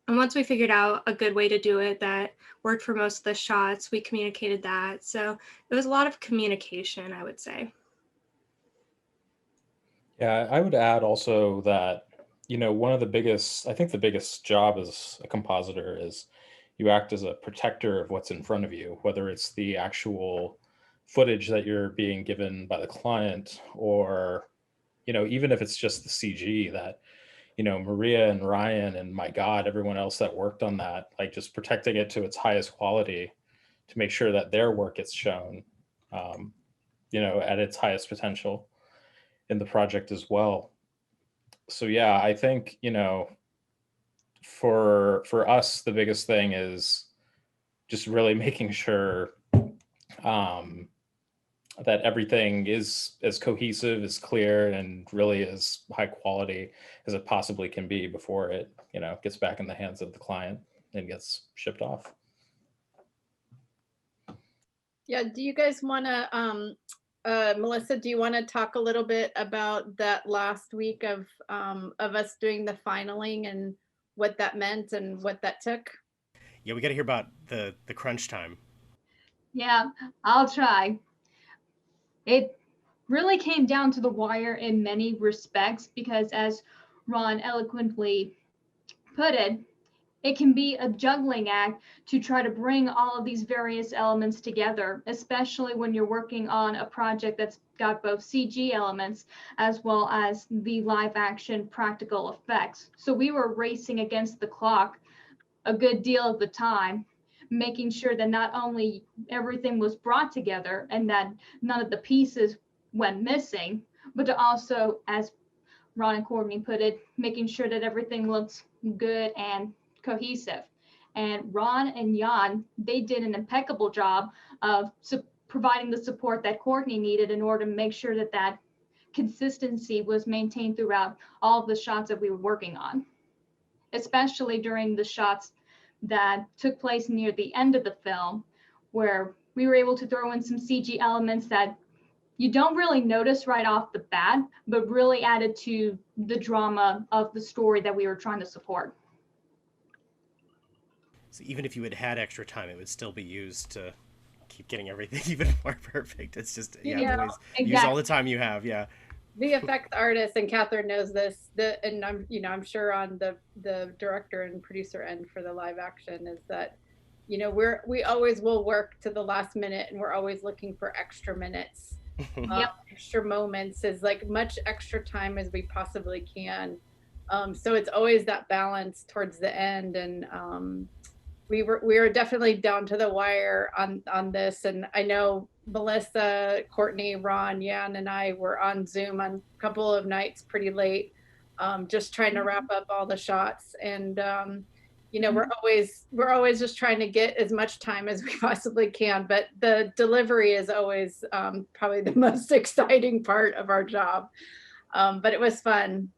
once we figured out a good way to do it that worked for most of the shots, we communicated that. So it was a lot of communication, I would say. Yeah, I would add also that, one of the biggest, I think the biggest job as a compositor is you act as a protector of what's in front of you, whether it's the actual footage that you're being given by the client, or, even if it's just the CG that, Maria and Ryan and my God, everyone else that worked on that, like just protecting it to its highest quality to make sure that their work gets shown, at its highest potential in the project as well. So yeah, I think, for us, the biggest thing is just really making sure that everything is as cohesive, as clear, and really as high quality as it possibly can be before it, gets back in the hands of the client and gets shipped off. Yeah, do you guys want to, Melissa, do you want to talk a little bit about that last week of us doing the finaling and what that meant and what that took? Yeah, we got to hear about the crunch time. Yeah, I'll try. It really came down to the wire in many respects, because as Ron eloquently put it, it can be a juggling act to try to bring all of these various elements together, especially when you're working on a project that's got both CG elements as well as the live action practical effects. So we were racing against the clock a good deal of the time, making sure that not only everything was brought together and that none of the pieces went missing, but to also, as Ron and Courtney put it, making sure that everything looks good and cohesive. And Ron and Jan, they did an impeccable job of providing the support that Courtney needed in order to make sure that that consistency was maintained throughout all of the shots that we were working on, especially during the shots that took place near the end of the film, where we were able to throw in some CG elements that you don't really notice right off the bat, but really added to the drama of the story that we were trying to support. So even if you had had extra time, it would still be used to keep getting everything even more perfect. It's just, always use all the time you have. Yeah. The effects artist, and Catherine knows this, and I'm sure on the director and producer end for the live action, is that, we always will work to the last minute, and we're always looking for extra minutes, extra moments, is like much extra time as we possibly can. So it's always that balance towards the end, and we were definitely down to the wire on this. And I know Melissa, Courtney, Ron, Yan, and I were on Zoom on a couple of nights pretty late, just trying to wrap up all the shots. And we're always just trying to get as much time as we possibly can. But the delivery is always probably the most exciting part of our job. But it was fun.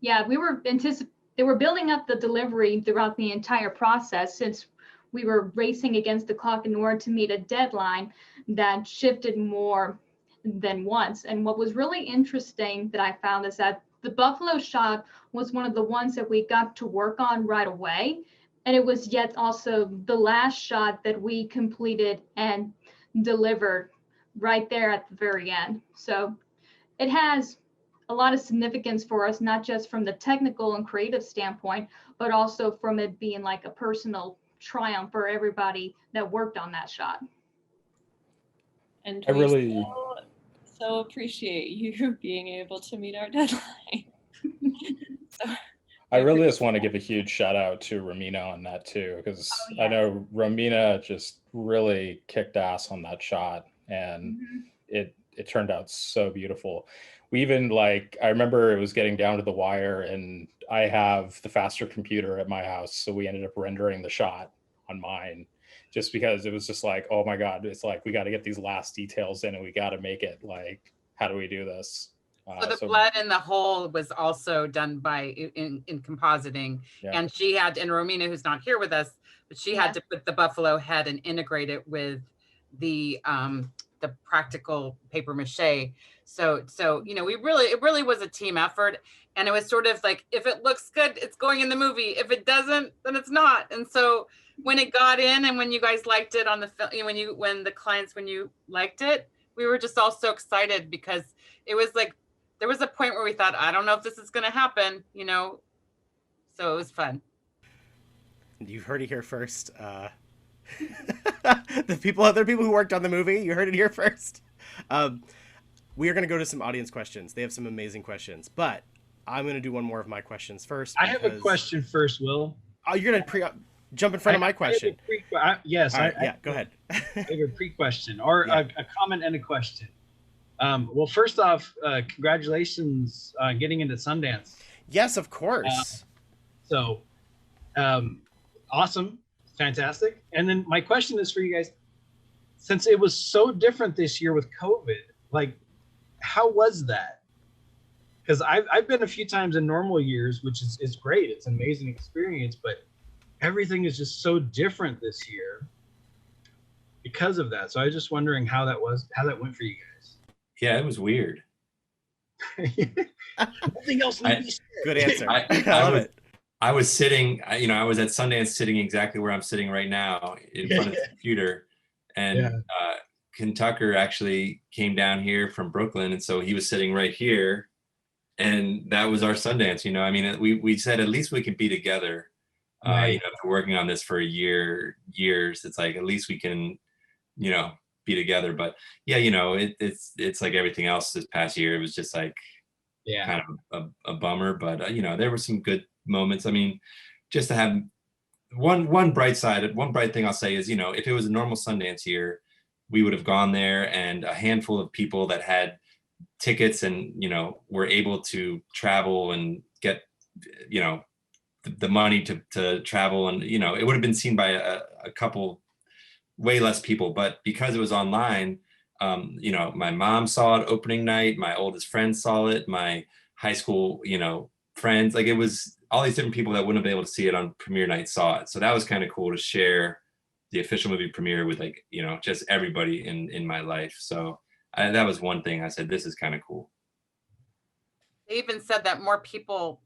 Yeah, they were building up the delivery throughout the entire process, since we were racing against the clock in order to meet a deadline that shifted more than once. And what was really interesting that I found is that the buffalo shot was one of the ones that we got to work on right away. And it was yet also the last shot that we completed and delivered right there at the very end. So it has a lot of significance for us, not just from the technical and creative standpoint, but also from it being like a personal triumph for everybody that worked on that shot. And I we really so appreciate you being able to meet our deadline. I really just want to give a huge shout out to Romina on that too, because I know Romina just really kicked ass on that shot, and it turned out so beautiful. We even, like, I remember it was getting down to the wire, and I have the faster computer at my house, so we ended up rendering the shot on mine, just because it was just like, oh my God, it's like, we got to get these last details in, and we got to make it, like, how do we do this? So the blood in the hole was also done by in compositing, and she had, and Romina, who's not here with us, but she had to put the buffalo head and integrate it with the practical paper mache. So it really was a team effort, and it was sort of like, if it looks good, it's going in the movie. If it doesn't, then it's not. And so when it got in, and when you guys liked it on the film, when you liked it, we were just all so excited, because it was like, there was a point where we thought, I don't know if this is going to happen, so it was fun. You heard it here first. Other people who worked on the movie, you heard it here first. We are going to go to some audience questions. They have some amazing questions, but I'm going to do one more of my questions first. I have a question first, Will. Oh, you're going to jump in front of my question. Yes. Right, go ahead. I have a pre-question, or a comment and a question. Well, first off, congratulations on getting into Sundance. Yes, of course. Awesome. Fantastic. And then my question is for you guys, since it was so different this year with COVID, like, how was that? Because I've been a few times in normal years, which is great. It's an amazing experience, but everything is just so different this year because of that. So I was just wondering how that went for you guys. Yeah, it was weird. Nothing else needs to be said. Good answer. I love it. I was sitting, I was at Sundance sitting exactly where I'm sitting right now in front of the computer. And KENTUCKER actually came down here from Brooklyn. And so he was sitting right here. And that was our Sundance, I mean, we said, at least we can be together. After working on this for years, it's like, at least we can, be together. But yeah, it's like everything else this past year. It was just like, kind of a bummer, but there were some good moments. I mean, just to have one bright thing I'll say is, if it was a normal Sundance year, we would have gone there, and a handful of people that had tickets and were able to travel and get the money to travel, and it would have been seen by a couple, way less people. But because it was online, my mom saw it opening night, my oldest friend saw it, my high school friends, like, it was all these different people that wouldn't have been able to see it on premiere night saw it. So that was kind of cool to share the official movie premiere with like, you know, just everybody in my life. So that was one thing I said, this is kind of cool. They even said that more people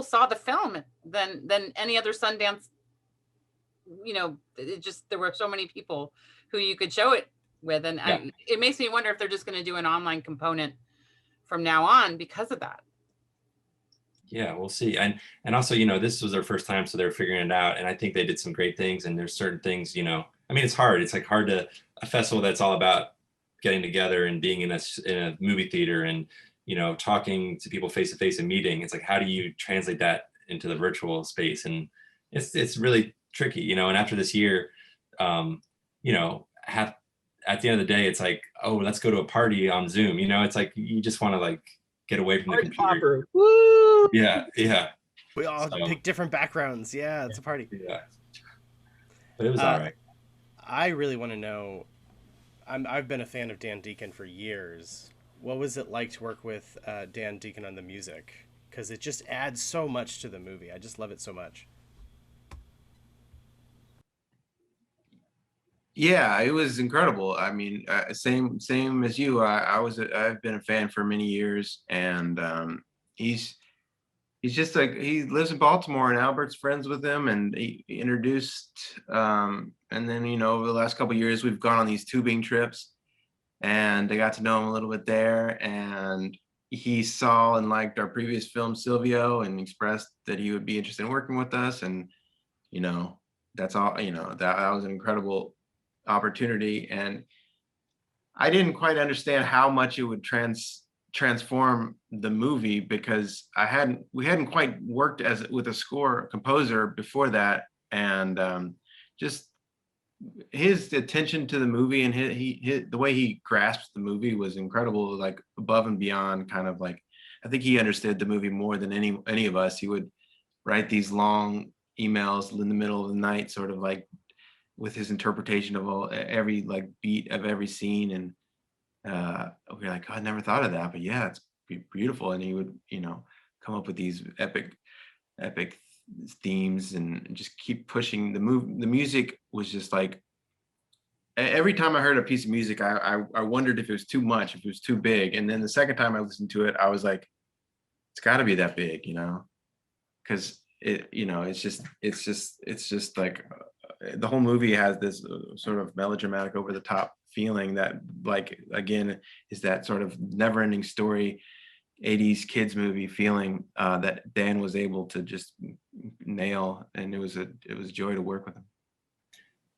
saw the film than any other Sundance. You know, it just, there were so many people who you could show it with, and it makes me wonder if they're just going to do an online component from now on because of that. Yeah, we'll see. And also, you know, this was their first time, so they're figuring it out. And I think they did some great things. And there's certain things, you know, I mean, it's hard. It's like hard to a festival that's all about getting together and being in a movie theater and, you know, talking to people face to face and meeting. It's like, how do you translate that into the virtual space? And it's really tricky, you know. And after this year, you know, at the end of the day, it's like, oh, let's go to a party on Zoom. You know, it's like you just want to like get away from the computer. Woo! Yeah. We all pick different backgrounds. Yeah, it's a party. Yeah. But it was all right. I really want to know, I've been a fan of Dan Deacon for years. What was it like to work with Dan Deacon on the music? Because it just adds so much to the movie. I just love it so much. Yeah, it was incredible. I mean, same as you. I've been a fan for many years, and he's just like, he lives in Baltimore, and Albert's friends with him, and he introduced. And then, you know, over the last couple of years, we've gone on these tubing trips, and I got to know him a little bit there. And he saw and liked our previous film, Silvio, and expressed that he would be interested in working with us. And, you know, that's all. You know, that was an incredible opportunity, and I didn't quite understand how much it would transform the movie, because we hadn't quite worked with a score composer before that, and just his attention to the movie and the way he grasped the movie was incredible, like above and beyond, kind of like, I think he understood the movie more than any of us. He would write these long emails in the middle of the night, sort of like with his interpretation of every like beat of every scene. And we're like, oh, I never thought of that, but yeah, it's beautiful. And he would, you know, come up with these epic themes and just keep pushing the music was just like, every time I heard a piece of music, I wondered if it was too much, if it was too big. And then the second time I listened to it, I was like, it's got to be that big, you know, because it, you know, it's just like, the whole movie has this sort of melodramatic, over the top feeling that, like, again, is that sort of never ending story, 80s kids movie feeling that Dan was able to just nail. And it was a joy to work with him.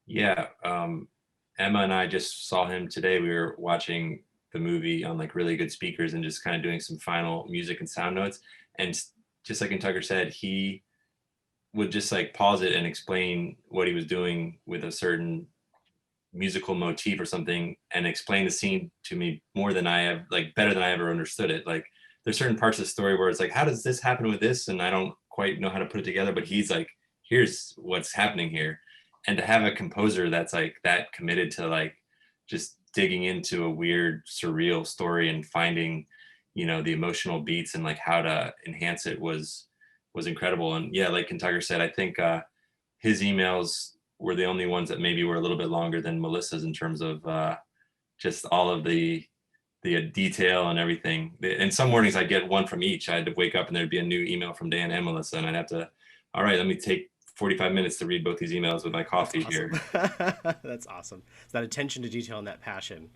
Yeah. Emma and I just saw him today. We were watching the movie on like really good speakers and just kind of doing some final music and sound notes. And just like KENTUCKER said, he would just like pause it and explain what he was doing with a certain musical motif or something, and explain the scene to me more than I have, like better than I ever understood it. Like there's certain parts of the story where it's like, how does this happen with this? And I don't quite know how to put it together, but he's like, here's what's happening here. And to have a composer that's like that committed to like just digging into a weird, surreal story and finding, you know, the emotional beats and like how to enhance it was incredible. And yeah, like KENTUCKER said, I think his emails were the only ones that maybe were a little bit longer than Melissa's in terms of just all of the detail and everything. And some mornings I'd get one from each. I had to wake up and there'd be a new email from Dan and Melissa, and I'd have to, all right, let me take 45 minutes to read both these emails with my coffee here. That's awesome. It's that attention to detail and that passion.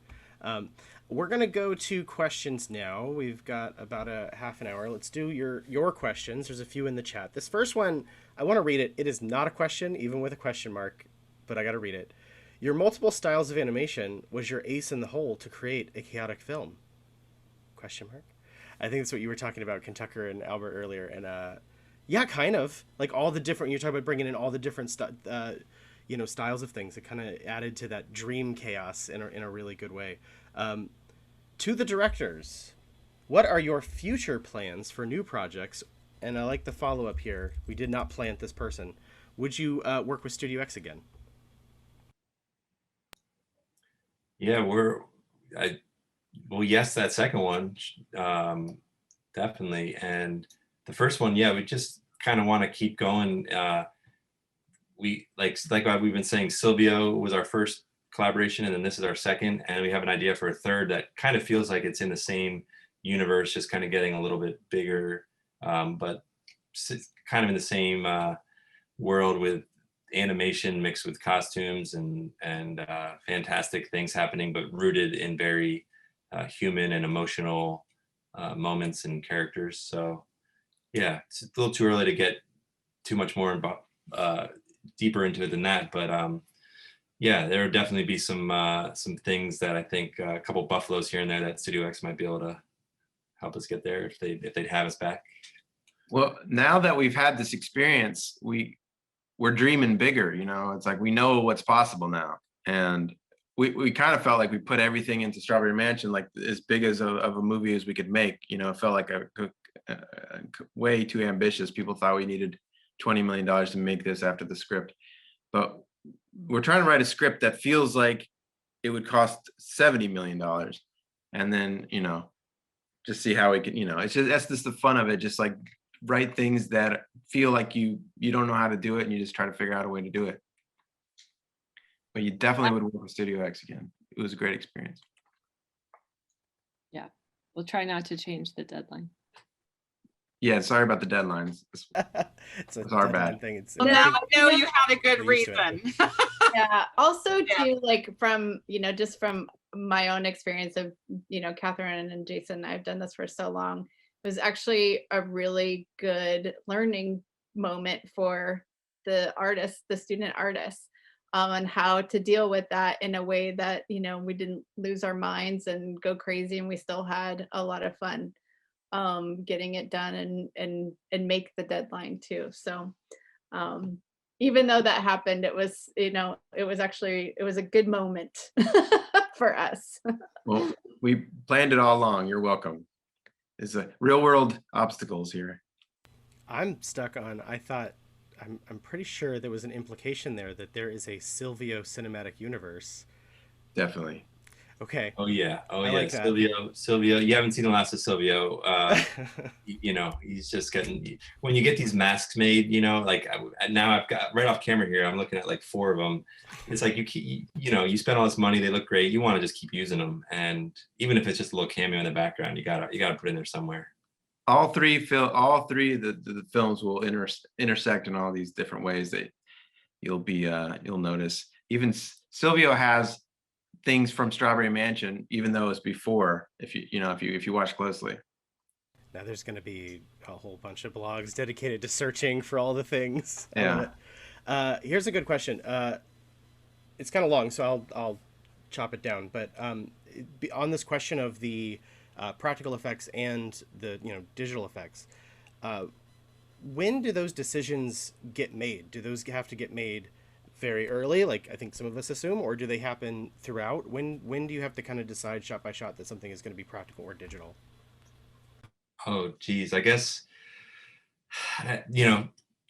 We're going to go to questions now. We've got about a half an hour. Let's do your questions. There's a few in the chat. This first one, I want to read it. It is not a question, even with a question mark, but I got to read it. Your multiple styles of animation was your ace in the hole to create a chaotic film? Question mark. I think that's what you were talking about, KENTUCKER and Albert earlier. And yeah, kind of. Like all the different, you're talking about bringing in all the different you know, styles of things. It kind of added to that dream chaos in a really good way. To the directors, what are your future plans for new projects? And I like the follow-up here. We did not plant this person. Would you work with Studio X again? Yeah, well, yes, that second one, definitely. And the first one, yeah, we just kind of want to keep going. we like we've been saying, Silvio was our first collaboration, and then this is our second, and we have an idea for a third that kind of feels like it's in the same universe, just kind of getting a little bit bigger, but kind of in the same world, with animation mixed with costumes and fantastic things happening, but rooted in very human and emotional moments and characters. So yeah, it's a little too early to get too much more deeper into it than that, but yeah, there would definitely be some things that I think a couple buffaloes here and there that Studio X might be able to help us get there if they'd have us back. Well, now that we've had this experience, we're dreaming bigger, you know. It's like we know what's possible now, and we kind of felt like we put everything into Strawberry Mansion, like as big as of a movie as we could make. You know, it felt like a way too ambitious. People thought we needed $20 million to make this after the script, but we're trying to write a script that feels like it would cost $70 million, and then, you know, just see how we can, you know, it's just, that's just the fun of it. Just like write things that feel like you don't know how to do it, and you just try to figure out a way to do it. But you definitely would work with Studio X again. It was a great experience. Yeah, we'll try not to change the deadline. Yeah, sorry about the deadlines. It's a our deadline bad. thing. It's, Well, now I know you had a good we're used to it. reason. Yeah. Also, Yeah. too, like from, you know, just from my own experience of, you know, Catherine and Jason, I've done this for so long. It was actually a really good learning moment for the artists, the student artists, on how to deal with that in a way that, you know, we didn't lose our minds and go crazy, and we still had a lot of fun getting it done and make the deadline too. So even though that happened, it was, you know, it was a good moment for us. Well, we planned it all along. You're welcome. It's a real world obstacles here. I'm stuck on, I'm pretty sure there was an implication there that there is a Silvio cinematic universe. Definitely. Okay. Oh yeah, I like that. Silvio. You haven't seen the last of Silvio. You know, he's just getting. When you get these masks made, you know, like now I've got right off camera here. I'm looking at like 4 of them. It's like you know, you spend all this money. They look great. You want to just keep using them, and even if it's just a little cameo in the background, you gotta put it in there somewhere. All three of the films will intersect in all these different ways that you'll notice. Even Silvio has things from Strawberry Mansion, even though it's before, if you watch closely. Now there's going to be a whole bunch of blogs dedicated to searching for all the things. Yeah. Here's a good question. It's kind of long, so I'll chop it down. But on this question of the practical effects and the digital effects, when do those decisions get made? Do those have to get made very early, like I think some of us assume, or do they happen throughout? When do you have to kind of decide shot by shot that something is going to be practical or digital? Oh geez, I guess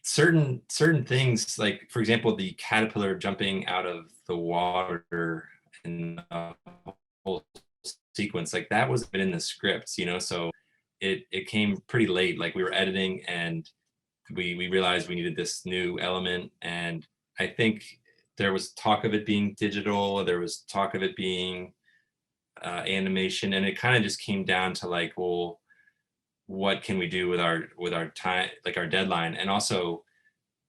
certain things, like for example the caterpillar jumping out of the water in the whole sequence, like that wasn't in the scripts, so it came pretty late. Like we were editing and we realized we needed this new element, and I think there was talk of it being digital, there was talk of it being animation, and it kind of just came down to like, well, what can we do with our time, like our deadline, and also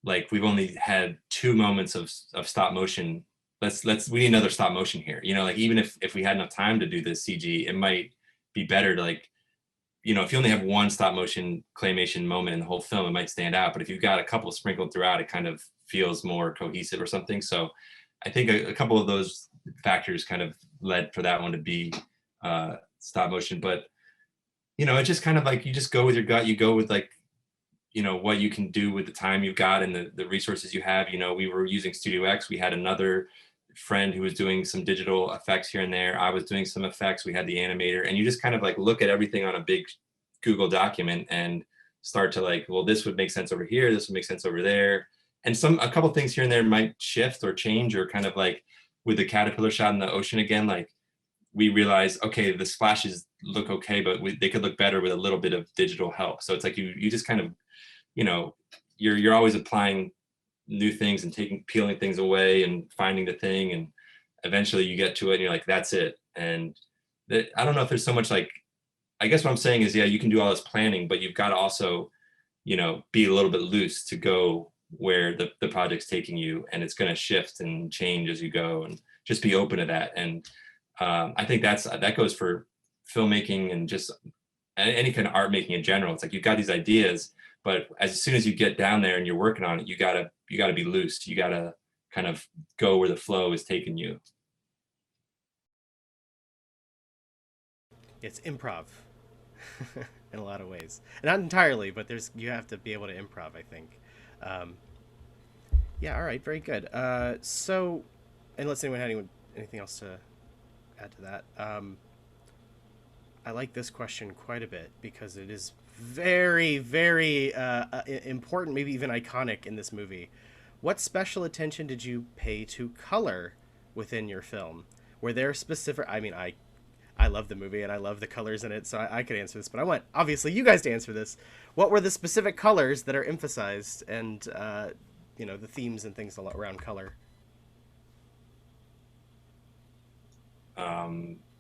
like we've only had 2 moments of stop motion. We need another stop motion here. Like even if we had enough time to do this CG, it might be better to like, if you only have 1 stop motion claymation moment in the whole film, it might stand out. But if you've got a couple sprinkled throughout, it kind of feels more cohesive or something. So I think a couple of those factors kind of led for that one to be stop motion. But it's just kind of like you just go with your gut. You go with like, what you can do with the time you've got and the resources you have. We were using Studio X. We had another friend who was doing some digital effects here and there. I was doing some effects. We had the animator, and you just kind of like look at everything on a big Google document and start to like, well, this would make sense over here. This would make sense over there. And a couple things here and there might shift or change, or kind of like with the caterpillar shot in the ocean again, like we realized, okay, the splashes look okay, but they could look better with a little bit of digital help. So it's like you just kind of, you're always applying new things and peeling things away and finding the thing, and eventually you get to it and you're like, that's it. And I don't know if there's so much like, I guess what I'm saying is, yeah, you can do all this planning, but you've got to also, you know, be a little bit loose to go where the project's taking you, and it's going to shift and change as you go, and just be open to that. And I think that goes for filmmaking and just any kind of art making in general. It's like you've got these ideas, but as soon as you get down there and you're working on it, you gotta be loose. You gotta kind of go where the flow is taking you. It's improv in a lot of ways. Not entirely, but you have to be able to improv, I think. Yeah, all right, very good. So, unless anyone had anything else to add to that, I like this question quite a bit because it is very, very important, maybe even iconic in this movie. What special attention did you pay to color within your film? Were there specific, I mean, I love the movie and I love the colors in it, so I could answer this, but I want, obviously, you guys to answer this. What were the specific colors that are emphasized and, you know, the themes and things around color?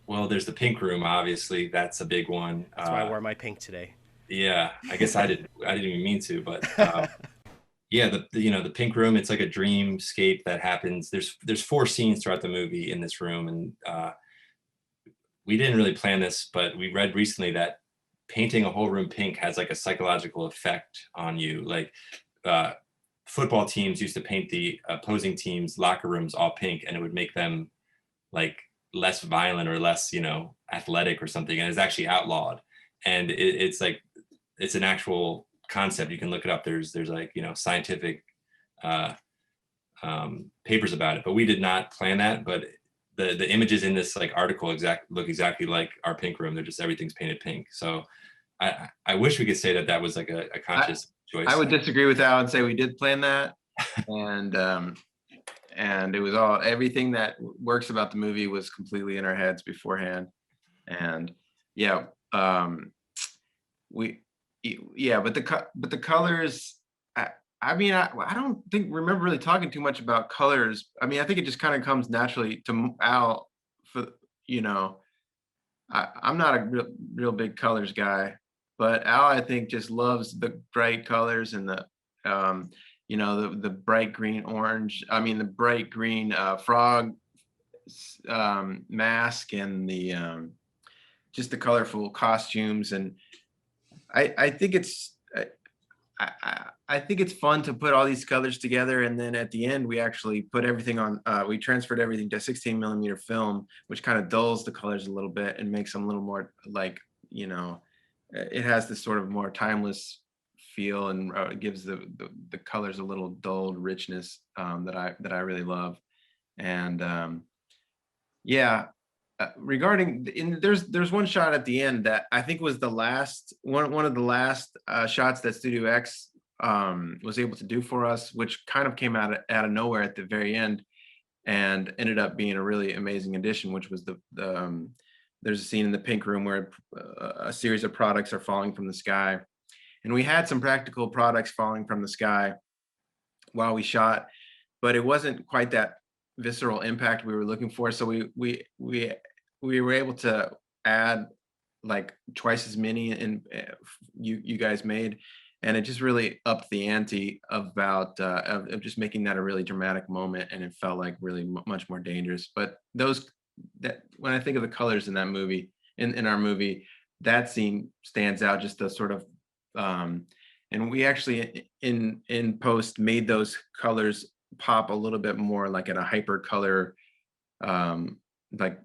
Well, there's the pink room, obviously. That's a big one. That's why I wore my pink today. Yeah, I guess I didn't even mean to, but yeah, the pink room, it's like a dreamscape that happens. There's 4 scenes throughout the movie in this room, and we didn't really plan this, but we read recently that painting a whole room pink has like a psychological effect on you. Like football teams used to paint the opposing teams' locker rooms all pink, and it would make them like less violent or less, you know, athletic or something, and it's actually outlawed. And it's like, it's an actual concept. You can look it up. There's like, you know, scientific papers about it, but we did not plan that. But the images in this like article look exactly like our pink room. They're just, everything's painted pink. So I wish we could say that was like a conscious choice. I would disagree with Al and say we did plan that. And it was everything that works about the movie was completely in our heads beforehand. And yeah, but the colors, I mean, I don't remember really talking too much about colors. I mean, I think it just kind of comes naturally to Al, for, you know, I'm not a real big colors guy, but Al, I think, just loves the bright colors and the, you know, the bright green orange, I mean, the bright green frog mask, and the just the colorful costumes. And I think it's I think it's fun to put all these colors together, and then at the end we actually put everything on, we transferred everything to 16mm film, which kind of dulls the colors a little bit and makes them a little more like, you know, it has this sort of more timeless feel, and gives the colors a little dulled richness that I really love. And yeah, regarding there's one shot at the end that I think was the last one of the last shots that Studio X was able to do for us, which kind of came out of nowhere at the very end and ended up being a really amazing addition, which was there's a scene in the pink room where a series of products are falling from the sky. And we had some practical products falling from the sky while we shot, but it wasn't quite that visceral impact we were looking for. So we were able to add like twice as many, and you guys made, and it just really upped the ante about of just making that a really dramatic moment, and it felt like really much more dangerous. But when I think of the colors in that movie, in our movie, that scene stands out, just the sort of and we actually in post made those colors pop a little bit more, like in a hyper color, like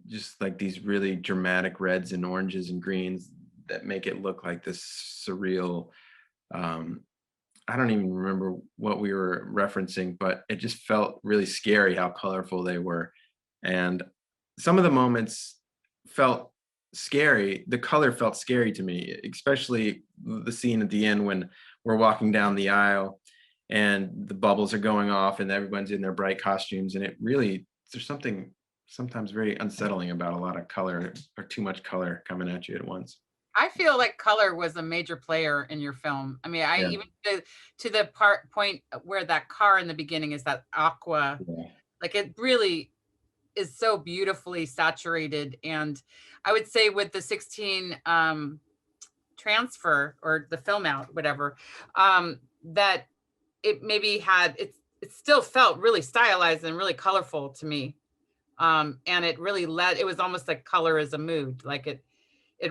just like these really dramatic reds and oranges and greens that make it look like this surreal, I don't even remember what we were referencing, but it just felt really scary how colorful they were. And some of the moments felt scary. The color felt scary to me, especially the scene at the end when we're walking down the aisle and the bubbles are going off and everyone's in their bright costumes. And there's something sometimes very unsettling about a lot of color or too much color coming at you at once. I feel like color was a major player in your film. I mean, I Yeah. even to the point where that car in the beginning is that aqua, like it really is so beautifully saturated. And I would say with the 16 transfer or the film out, whatever, that it maybe had, it still felt really stylized and really colorful to me. And it really it was almost like color as a mood. Like it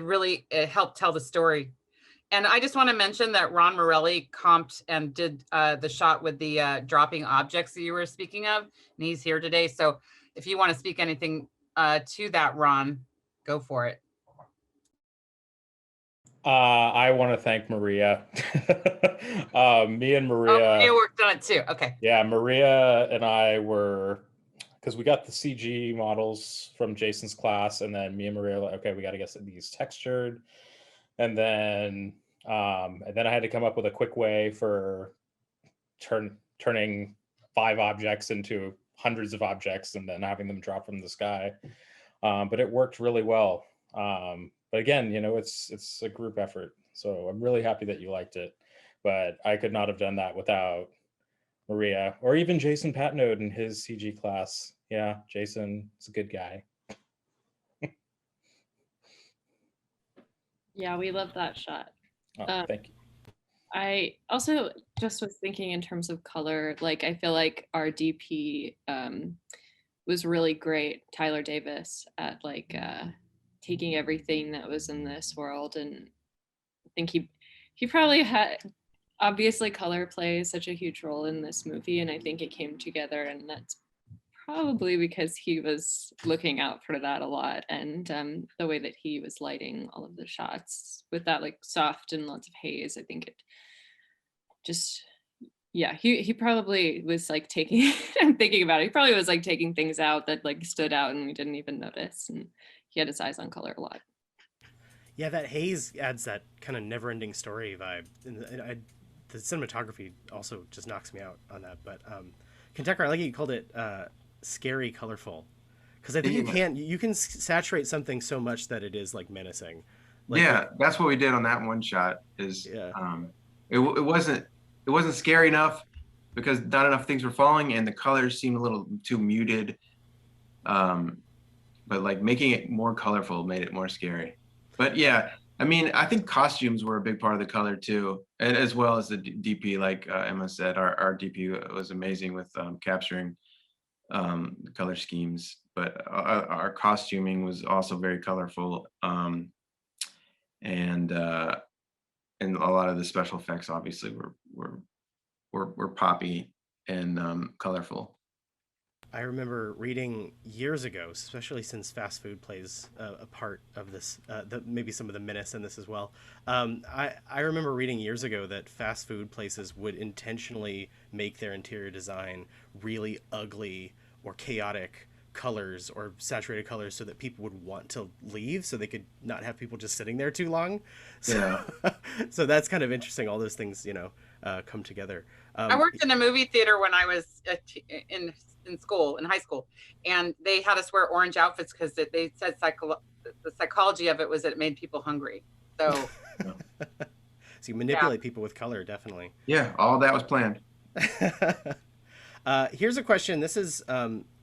really helped tell the story. And I just want to mention that Ron Morelli comped and did the shot with the dropping objects that you were speaking of, and he's here today. So if you want to speak anything to that, Ron, go for it. I want to thank Maria. Me and Maria. Maria worked on it too. Okay. Yeah, Maria and I were, because we got the CG models from Jason's class, and then me and Maria were like, okay, we got to get these textured, and then I had to come up with a quick way for turning 5 objects into hundreds of objects and then having them drop from the sky. But it worked really well. But again, you know, it's a group effort. So I'm really happy that you liked it. But I could not have done that without Maria or even Jason PATNODE in his CG class. Yeah, Jason is a good guy. Yeah, we love that shot. Oh, thank you. I also just was thinking in terms of color, like I feel like our DP was really great, Tyler Davis, at like taking everything that was in this world, and I think he probably had, obviously color plays such a huge role in this movie, and I think it came together, and that's probably because he was looking out for that a lot, and the way that he was lighting all of the shots with that like soft and lots of haze, I think it just, yeah, he probably was like taking, I'm thinking about it, he probably was like taking things out that like stood out and we didn't even notice, and he had his eyes on color a lot. Yeah, that haze adds that kind of never-ending story vibe, and the cinematography also just knocks me out on that. But KENTUCKER, I like you called it scary colorful, because I think you can saturate something so much that it is like menacing. Like, yeah, that's what we did on that one shot. Is it wasn't scary enough because not enough things were falling and the colors seemed a little too muted. But like making it more colorful made it more scary. But yeah, I mean, I think costumes were a big part of the color too, and as well as the DP. Like Emma said, our DP was amazing with capturing the color schemes. But our costuming was also very colorful, and a lot of the special effects obviously were poppy and colorful. I remember reading years ago, especially since fast food plays a part of this, maybe some of the menace in this as well. I remember reading years ago that fast food places would intentionally make their interior design really ugly or chaotic colors or saturated colors so that people would want to leave, so they could not have people just sitting there too long. So, yeah. So that's kind of interesting. All those things, you know, come together. I worked in a movie theater when I was in high school, and they had us wear orange outfits because they said the psychology of it was that it made people hungry. So, so you manipulate people with color, definitely. Yeah, all that was planned. Here's a question. This is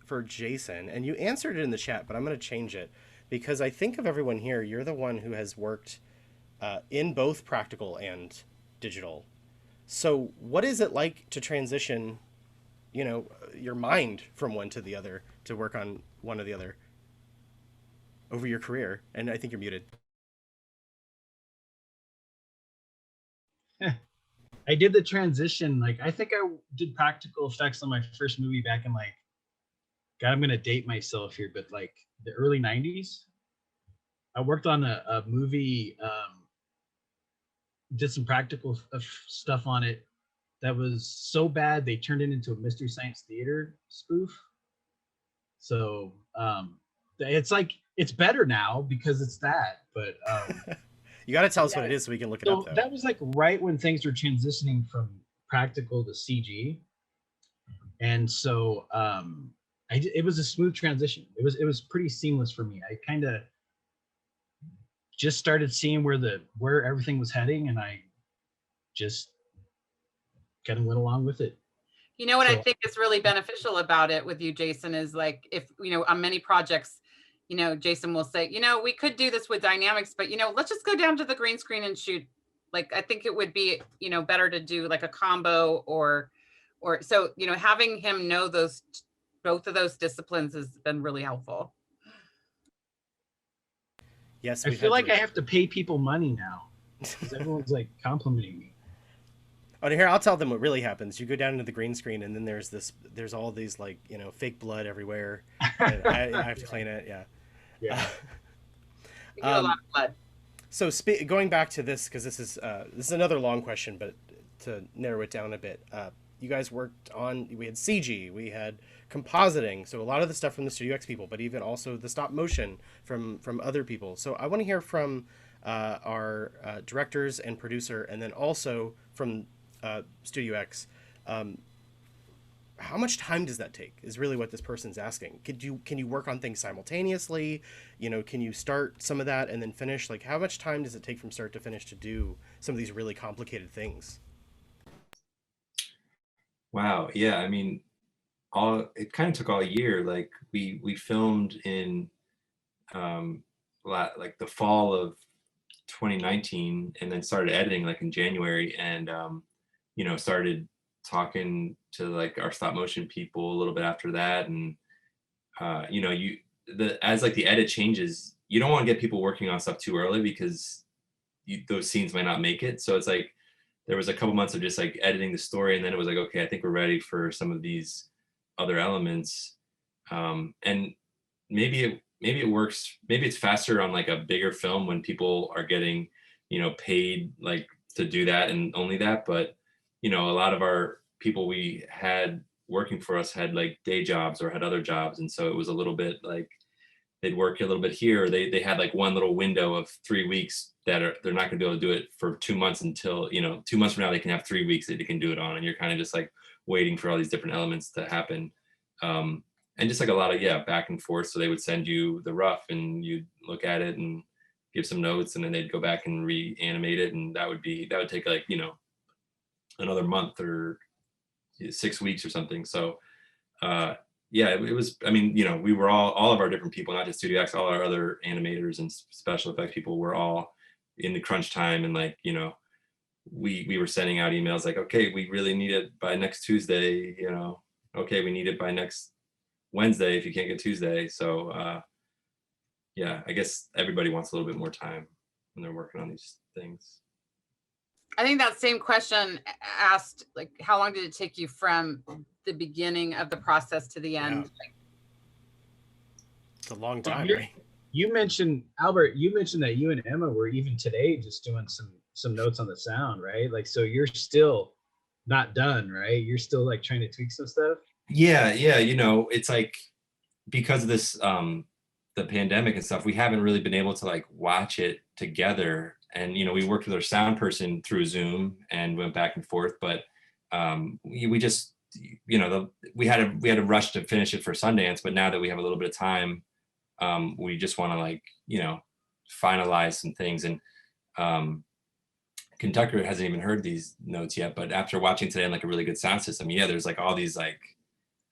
for Jason, and you answered it in the chat, but I'm going to change it because I think of everyone here, you're the one who has worked in both practical and digital. So what is it like to transition, you know, your mind from one to the other, to work on one or the other over your career? And I think you're muted. I did the transition. Like, I think I did practical effects on my first movie back in like, God, I'm going to date myself here, but like the early 90s. I worked on a movie, did some practical stuff on it that was so bad they turned it into a Mystery Science Theater spoof. So it's like, it's better now because it's that, but you got to tell us what it is so we can look it up though. That was like right when things were transitioning from practical to CG, and so it was a smooth transition. It was pretty seamless for me. I kind of just started seeing where everything was heading, and I just kind of went along with it. You know what I So- think is really beneficial about it with you, Jason, is like, if, you know, on many projects, you know, Jason will say, you know, we could do this with dynamics, but, you know, let's just go down to the green screen and shoot. Like, I think it would be, you know, better to do like a combo or so, you know, having him know both of those disciplines has been really helpful. Yes, I feel like I have to pay people money now because everyone's like complimenting me. Oh, here, I'll tell them what really happens. You go down into the green screen, and then there's all these, like, you know, fake blood everywhere. And I have to clean it. Yeah. Yeah. You get a lot of blood. So going back to this, because this is another long question, but to narrow it down a bit, you guys worked on, we had CG, we had compositing, so a lot of the stuff from the Studio X people, but even also the stop motion from other people. So I want to hear from our directors and producer, and then also from Studio X. How much time does that take is really what this person's asking. Can you work on things simultaneously? You know, can you start some of that and then finish? Like, how much time does it take from start to finish to do some of these really complicated things? Wow. Yeah. I mean, it kind of took all year. Like we filmed in like the fall of 2019, and then started editing like in January, and you know, started talking to like our stop motion people a little bit after that. And you know, as like the edit changes, you don't want to get people working on stuff too early because those scenes might not make it. So it's like there was a couple months of just like editing the story, and then it was like, okay, I think we're ready for some of these other elements. And maybe it works, maybe it's faster on like a bigger film when people are getting, you know, paid like to do that and only that. But you know, a lot of our people we had working for us had like day jobs or had other jobs, and so it was a little bit like they'd work a little bit here. They had like one little window of 3 weeks that they're not going to be able to do it for 2 months until, you know, 2 months from now they can have 3 weeks that they can do it on, and you're kind of just like waiting for all these different elements to happen. And just like a lot of back and forth. So they would send you the rough, and you'd look at it and give some notes, and then they'd go back and reanimate it, and that would take like, you know, another month or 6 weeks or something. So it was, I mean, you know, we were all of our different people, not just Studio X, all our other animators and special effects people were all in the crunch time. And like, you know, we were sending out emails like, okay, we really need it by next Tuesday, you know, okay, we need it by next Wednesday if you can't get Tuesday. So I guess everybody wants a little bit more time when they're working on these things. I think that same question asked, like, how long did it take you from the beginning of the process to the end? Yeah. It's a long time, right? You mentioned, Albert, that you and Emma were even today just doing some notes on the sound, right? Like, so you're still not done, right? You're still like trying to tweak some stuff. Yeah. You know, it's like, because of this, the pandemic and stuff, we haven't really been able to like watch it together. And, you know, we worked with our sound person through Zoom and went back and forth, but we just, you know, we had to rush to finish it for Sundance. But now that we have a little bit of time, we just want to, like, you know, finalize some things. And KENTUCKER hasn't even heard these notes yet, but after watching today on like a really good sound system, there's like all these like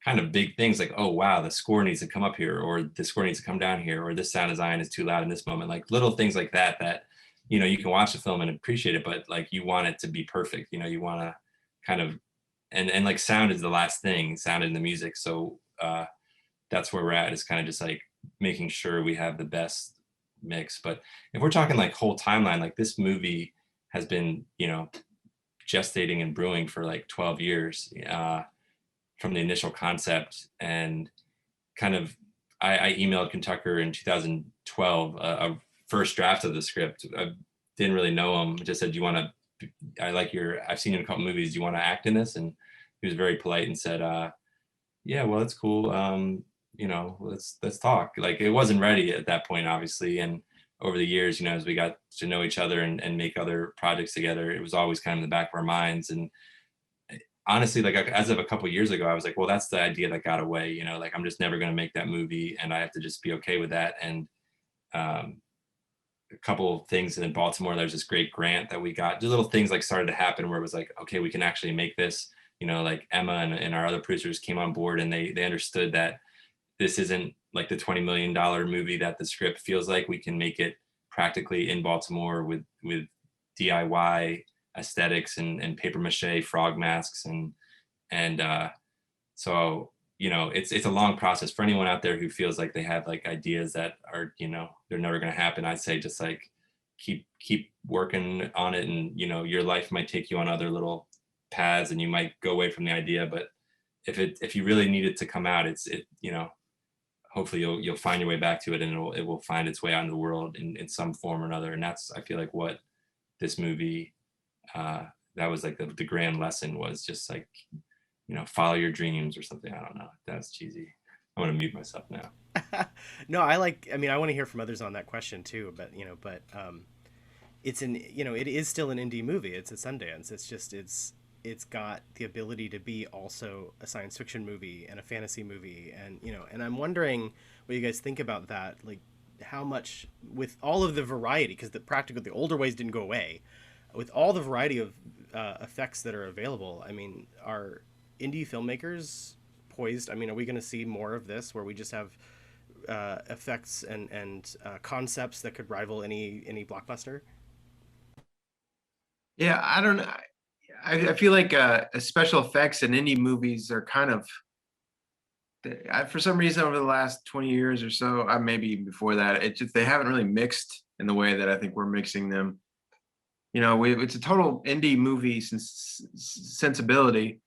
kind of big things like, oh wow, the score needs to come up here, or the score needs to come down here, or this sound design is too loud in this moment. Like little things like that, you know, you can watch the film and appreciate it, but like you want it to be perfect. You know, you want to kind of, and like sound is the last thing, sound in the music. So that's where we're at, is kind of just like making sure we have the best mix. But if we're talking like whole timeline, like this movie has been, you know, gestating and brewing for like 12 years from the initial concept. And kind of, I emailed KENTUCKER in 2012, a first draft of the script. I didn't really know him. Just said, I've seen you in a couple movies. Do you want to act in this? And he was very polite and said, yeah, well, that's cool. You know, let's talk. Like, it wasn't ready at that point, obviously. And over the years, you know, as we got to know each other and make other projects together, it was always kind of in the back of our minds. And honestly, like as of a couple of years ago, I was like, well, that's the idea that got away, you know, like I'm just never going to make that movie, and I have to just be okay with that. And a couple of things in Baltimore. There's this great grant that we got. The little things like started to happen where it was like, okay, we can actually make this. You know, like Emma and our other producers came on board, and they understood that this isn't like the $20 million movie that the script feels like. We can make it practically in Baltimore with DIY aesthetics and paper mache frog masks and so, you know, it's a long process for anyone out there who feels like they have like ideas that are, you know, they're never going to happen. I'd say just like keep working on it, and you know, your life might take you on other little paths and you might go away from the idea, but if you really need it to come out, you know, hopefully you'll find your way back to it, and it will find its way out in the world in some form or another. And that's, I feel like, what this movie, that was like the grand lesson, was just like, you know, follow your dreams or something. I don't know. That's cheesy. I want to mute myself now. No, I want to hear from others on that question too, but it is still an indie movie. It's a Sundance. It's just, it's got the ability to be also a science fiction movie and a fantasy movie. And, you know, and I'm wondering what you guys think about that. Like, how much, with all of the variety, because the older ways didn't go away, with all the variety of effects that are available, I mean, are indie filmmakers poised? I mean, are we going to see more of this, where we just have effects and concepts that could rival any blockbuster? Yeah, I don't know. I feel like special effects and indie movies are kind of, for some reason over the last 20 years or so, maybe even before that, they haven't really mixed in the way that I think we're mixing them. You know, it's a total indie movie sensibility,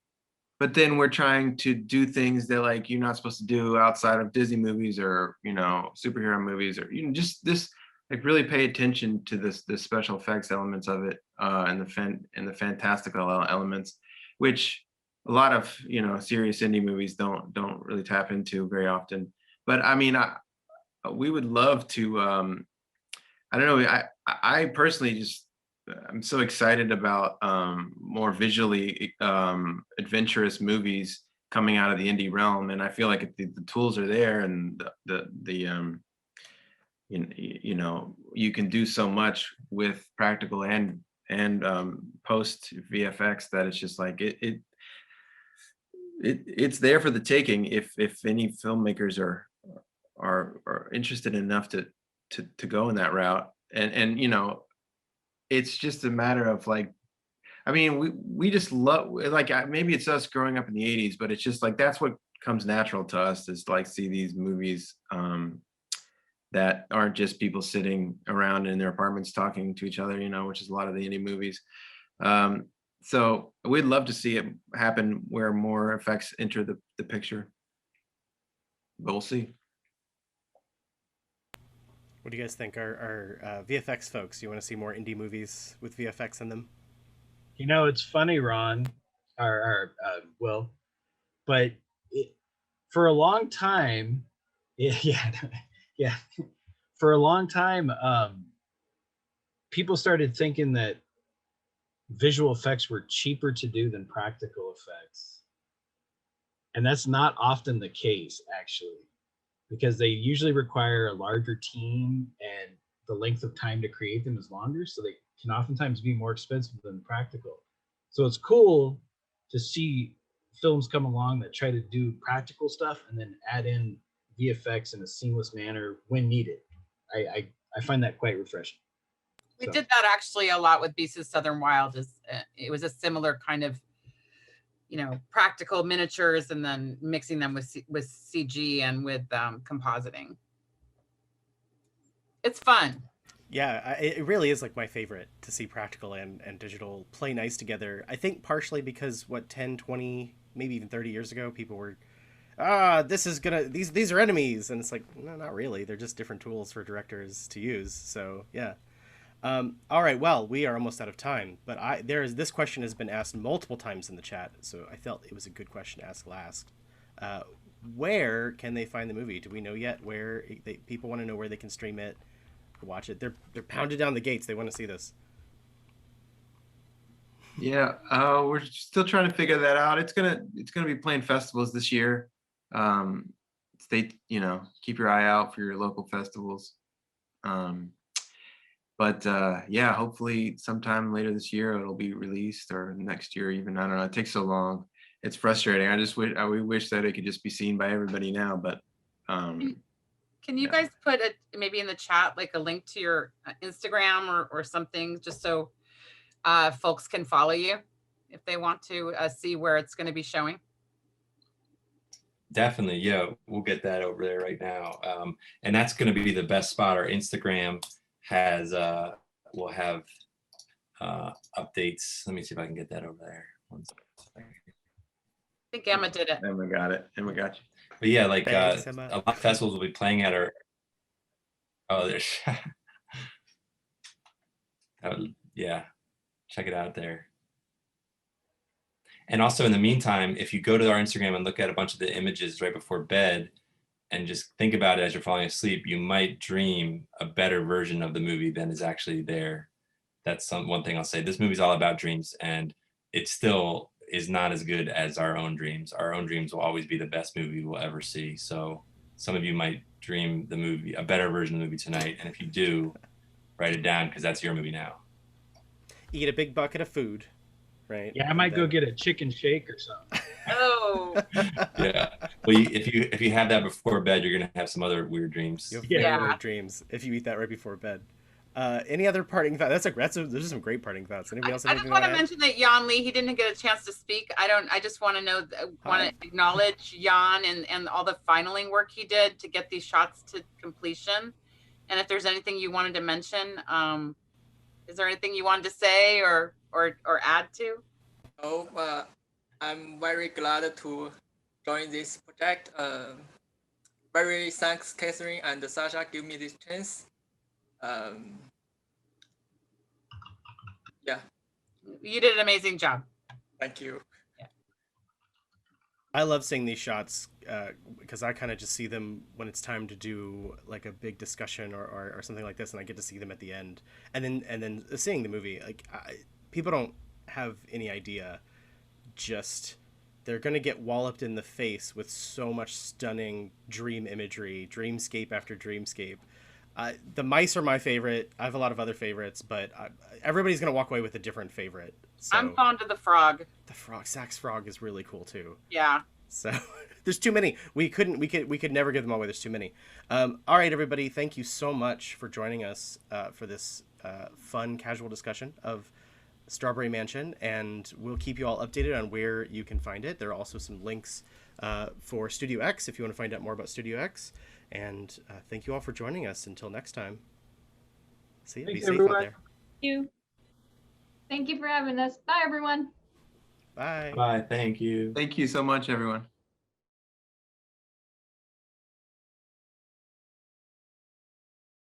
but then we're trying to do things that like you're not supposed to do outside of Disney movies or, you know, superhero movies, or, you know, just this, like, really pay attention to the special effects elements of it, and the fantastical elements, which a lot of, you know, serious indie movies don't really tap into very often. But I mean, we would love to. I don't know. I personally I'm so excited about more visually adventurous movies coming out of the indie realm, and I feel like the tools are there, and you know, you can do so much with practical and post VFX that it's just like it's there for the taking if any filmmakers are interested enough to go in that route. And you know, it's just a matter of like, I mean, we just love, like, maybe it's us growing up in the 80s, but it's just like that's what comes natural to us, is like see these movies that aren't just people sitting around in their apartments talking to each other, you know, which is a lot of the indie movies. So we'd love to see it happen where more effects enter the picture. But we'll see. What do you guys think? Are VFX folks, you want to see more indie movies with VFX in them? You know, it's funny, Ron, Will, but for a long time, yeah, for a long time, people started thinking that visual effects were cheaper to do than practical effects. And that's not often the case, actually, because they usually require a larger team and the length of time to create them is longer. So they can oftentimes be more expensive than practical. So it's cool to see films come along that try to do practical stuff and then add in VFX in a seamless manner when needed. I find that quite refreshing. We did that actually a lot with Beasts of Southern Wild. It was a similar kind of, you know, practical miniatures and then mixing them with CG and with compositing. It's fun. Yeah, it really is like my favorite to see practical and digital play nice together. I think partially because 10, 20, maybe even 30 years ago, people were, these are enemies. And it's like, no, not really. They're just different tools for directors to use. So yeah. All right, well, we are almost out of time, but this question has been asked multiple times in the chat, so I felt it was a good question to ask last. Where can they find the movie? Do we know yet where people want to know where they can stream it, watch it? They're pounded down the gates. They want to see this. Yeah, we're still trying to figure that out. It's gonna be playing festivals this year. Keep your eye out for your local festivals. But yeah, hopefully sometime later this year it'll be released, or next year even. I don't know. It takes so long. It's frustrating. We wish that it could just be seen by everybody now, but can you guys put it maybe in the chat, like a link to your Instagram or something, just so folks can follow you if they want to see where it's going to be showing? Definitely, yeah, we'll get that over there right now. And that's going to be the best spot. Our Instagram has will have updates. Let me see if I can get that over there. One second. I think Emma did it. Emma got it. Emma got you. But yeah, like Thanks, a Emma. lot of festivals will be playing at our. Oh, there's. Yeah, check it out there. And also in the meantime, if you go to our Instagram and look at a bunch of the images right before bed and just think about it as you're falling asleep, you might dream a better version of the movie than is actually there. That's one thing I'll say. This movie's all about dreams, and it still is not as good as our own dreams. Our own dreams will always be the best movie we'll ever see. So some of you might dream the movie, a better version of the movie tonight. And if you do, write it down, because that's your movie now. Eat a big bucket of food, right? Yeah, I might go get a chicken shake or something. Oh. Yeah. Well, if you have that before bed, you're gonna have some other weird dreams. You have very weird dreams if you eat that right before bed. Any other parting thoughts? Those are some great parting thoughts. Anybody else? I just want to mention that Jan Lee, he didn't get a chance to speak. I just want to acknowledge Jan and all the finaling work he did to get these shots to completion. And if there's anything you wanted to mention, is there anything you wanted to say or add to? Oh, I'm very glad to join this project. Very thanks, Catherine and Sasha, give me this chance. Yeah. You did an amazing job. Thank you. Yeah. I love seeing these shots because I kind of just see them when it's time to do like a big discussion or something like this, and I get to see them at the end, and then seeing the movie. Like people don't have any idea. Just they're gonna get walloped in the face with so much stunning dream imagery, dreamscape after dreamscape. The mice are my favorite. I have a lot of other favorites, but everybody's gonna walk away with a different favorite. So, I'm fond of the frog. The frog, Sax frog, is really cool too. Yeah. So there's too many. We could never give them all away. There's too many. All right, everybody. Thank you so much for joining us for this fun, casual discussion of Strawberry Mansion, and we'll keep you all updated on where you can find it. There are also some links for Studio X if you want to find out more about Studio X. And thank you all for joining us. Until next time. See you. Be safe out there. Thank you. Thank you for having us. Bye, everyone. Bye. Bye. Thank you. Thank you so much, everyone.